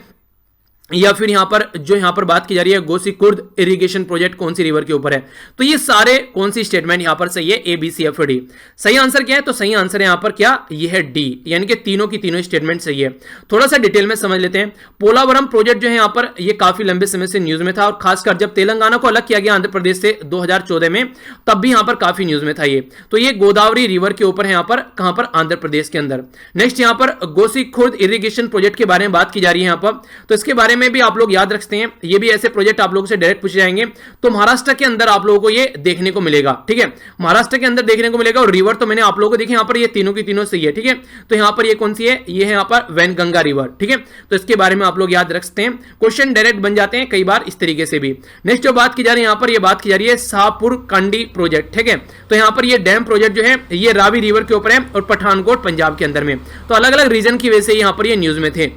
या फिर यहां पर जो यहां पर बात की जा रही है गोसी कुर्द इरिगेशन प्रोजेक्ट कौन सी रिवर के ऊपर है। तो ये सारे कौन सी स्टेटमेंट यहां पर सही है? ए, बी, सी, एफ, डी। सही आंसर क्या है? तो सही आंसर है यहां पर क्या? ये है डी, यानी कि तीनों की तीनों स्टेटमेंट सही है। थोड़ा सा डिटेल में समझ लेते हैं। पोलावरम प्रोजेक्ट जो है यहां पर, ये काफी लंबे समय से न्यूज में था, और खासकर जब तेलंगाना को अलग किया गया आंध्र प्रदेश से 2014 में, तब भी यहां पर काफी न्यूज में था ये। तो ये गोदावरी रिवर के ऊपर है यहां पर, कहां पर? आंध्र प्रदेश के अंदर। नेक्स्ट यहां पर गोसी खुर्द इरिगेशन प्रोजेक्ट के बारे में बात की जा रही है यहां पर, तो इसके बारे में भी आप लोग याद रखते हैं। ये भी ऐसे प्रोजेक्ट आप लोगों से डायरेक्ट पूछे जाएंगे। तो महाराष्ट्र के अंदर आप लोगों को ये देखने को मिलेगा। ठीक है, महाराष्ट्र के अंदर देखने को मिलेगा। और रिवर तो मैंने आप लोगों को देखी यहां पर, ये तीनों की तीनों सही है। ठीक है, तो यहां पर ये कौन सी है? ये है यहां पर वैनगंगा रिवर। ठीक है, तो इसके बारे में आप लोग याद रख सकते हैं। क्वेश्चन डायरेक्ट बन जाते हैं कई बार इस तरीके से भी। नेक्स्ट जो बात की जा रही है यहां पर, ये बात की जा रही है शाहपुर कंडी प्रोजेक्ट। ठीक है, तो यहां पर ये डैम प्रोजेक्ट जो है ये रावी रिवर के ऊपर है और पठानकोट पंजाब के अंदर में। तो अलग अलग रीजन की वजह से यहां पर ये न्यूज में थे।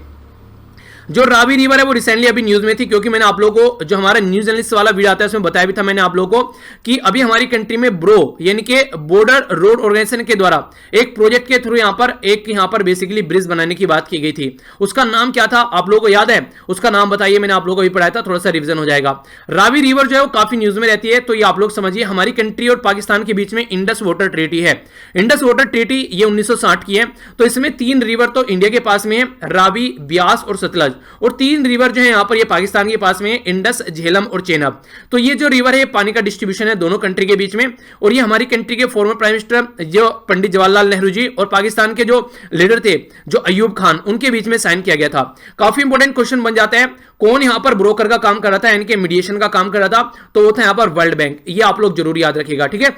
जो रावी रिवर है वो रिसेंटली अभी न्यूज में थी, क्योंकि मैंने आप लोगों को जो हमारा न्यूज एनालिस्ट वाला वीडियो आता है उसमें बताया भी था मैंने आप लोगों को कि अभी हमारी कंट्री में ब्रो यानी कि बॉर्डर रोड ऑर्गेनाइजेशन के द्वारा एक प्रोजेक्ट के थ्रू यहां पर बेसिकली ब्रिज बनाने की बात की गई थी। उसका नाम क्या था आप लोगों को याद है? उसका नाम बताइए, मैंने आप लोगों को भी पढ़ाया था, थोड़ा सा रिवीजन हो जाएगा। रावी रिवर जो है वो काफी न्यूज में रहती है, तो ये आप लोग समझिए हमारी कंट्री और पाकिस्तान के बीच में इंडस वाटर ट्रीटी है। इंडस वाटर ट्रीटी ये 1960 की है। तो इसमें 3 रिवर तो इंडिया के पास में है, रावी, ब्यास और सतलज, और 3 रिवर जो है यहां पर ये पाकिस्तान के पास में है, इंडस, झेलम और चेनाब। तो ये जो रिवर है पानी का डिस्ट्रीब्यूशन है दोनों कंट्री के बीच में, और ये हमारी कंट्री के फॉर्मर प्राइम मिनिस्टर जो पंडित जवाहरलाल नेहरू जी और पाकिस्तान के जो लीडर थे जो अयूब खान, उनके बीच में साइन किया गया था। काफी इंपॉर्टेंट क्वेश्चन बन जाता है, कौन यहां पर ब्रोकर का काम कर रहा था, यानी कि मीडिएशन का काम कर रहा था, तो वो था यहां पर वर्ल्ड बैंक। ये आप लोग जरूर याद रखिएगा, ठीक है।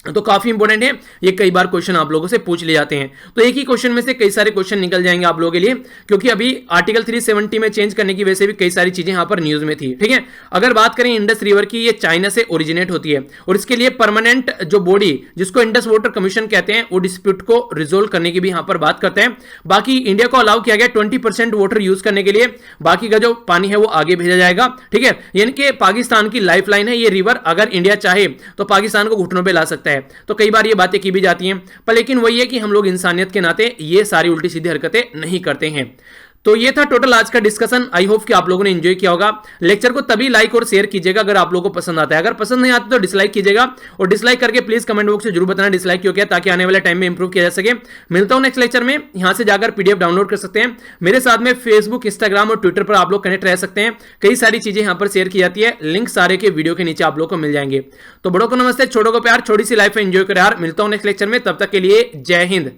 तो काफी इंपॉर्टेंट है, ये कई बार क्वेश्चन आप लोगों से पूछ ले जाते हैं, तो एक ही क्वेश्चन में से कई सारे क्वेश्चन निकल जाएंगे आप लोगों के लिए, क्योंकि अभी आर्टिकल 370 में चेंज करने की वजह से भी कई सारी चीजें यहां पर न्यूज में थी, ठीक है। अगर बात करें इंडस रिवर की, ये चाइना से ओरिजिनेट होती है, और इसके लिए परमानेंट जो बॉडी जिसको इंडस वाटर कमीशन कहते हैं वो डिस्प्यूट को रिजोल्व करने की भी यहां पर बात करते हैं। बाकी इंडिया को अलाउ किया गया 20% वाटर यूज करने के लिए, बाकी का जो पानी है वो आगे भेजा जाएगा, ठीक है। यानी कि पाकिस्तान की लाइफ लाइन है ये रिवर, अगर इंडिया चाहे तो पाकिस्तान को घुटनों पर ला सकता है। तो कई बार ये बातें की भी जाती हैं, पर लेकिन वही है कि हम लोग इंसानियत के नाते ये सारी उल्टी सीधी हरकतें नहीं करते हैं। तो ये था टोटल आज का डिस्कशन। आई होप कि आप लोगों ने एंजॉय किया होगा। लेक्चर को तभी लाइक और शेयर कीजिएगा अगर आप लोगों को पसंद आता है, अगर पसंद नहीं आता तो डिसलाइक कीजिएगा, और डिसलाइक करके प्लीज कमेंट बॉक्स में जरूर बताना डिसलाइक क्यों किया, ताकि आने वाले टाइम में इंप्रूव किया जा सके। मिलता हूं नेक्स्ट लेक्चर में, यहां से जाकर पीडीएफ डाउनलोड कर सकते हैं। मेरे साथ में फेसबुक, इंस्टाग्राम और ट्विटर पर आप लोग कनेक्ट रह सकते हैं, कई सारी चीजें यहां पर शेयर की जाती है, लिंक सारे के वीडियो के नीचे आप लोग को मिल जाएंगे। तो बड़ों को नमस्ते, छोटों को प्यार, छोटी सी लाइफ एंजॉय करें यार। मिलता हूं नेक्स्ट लेक्चर में, तब तक के लिए जय हिंद।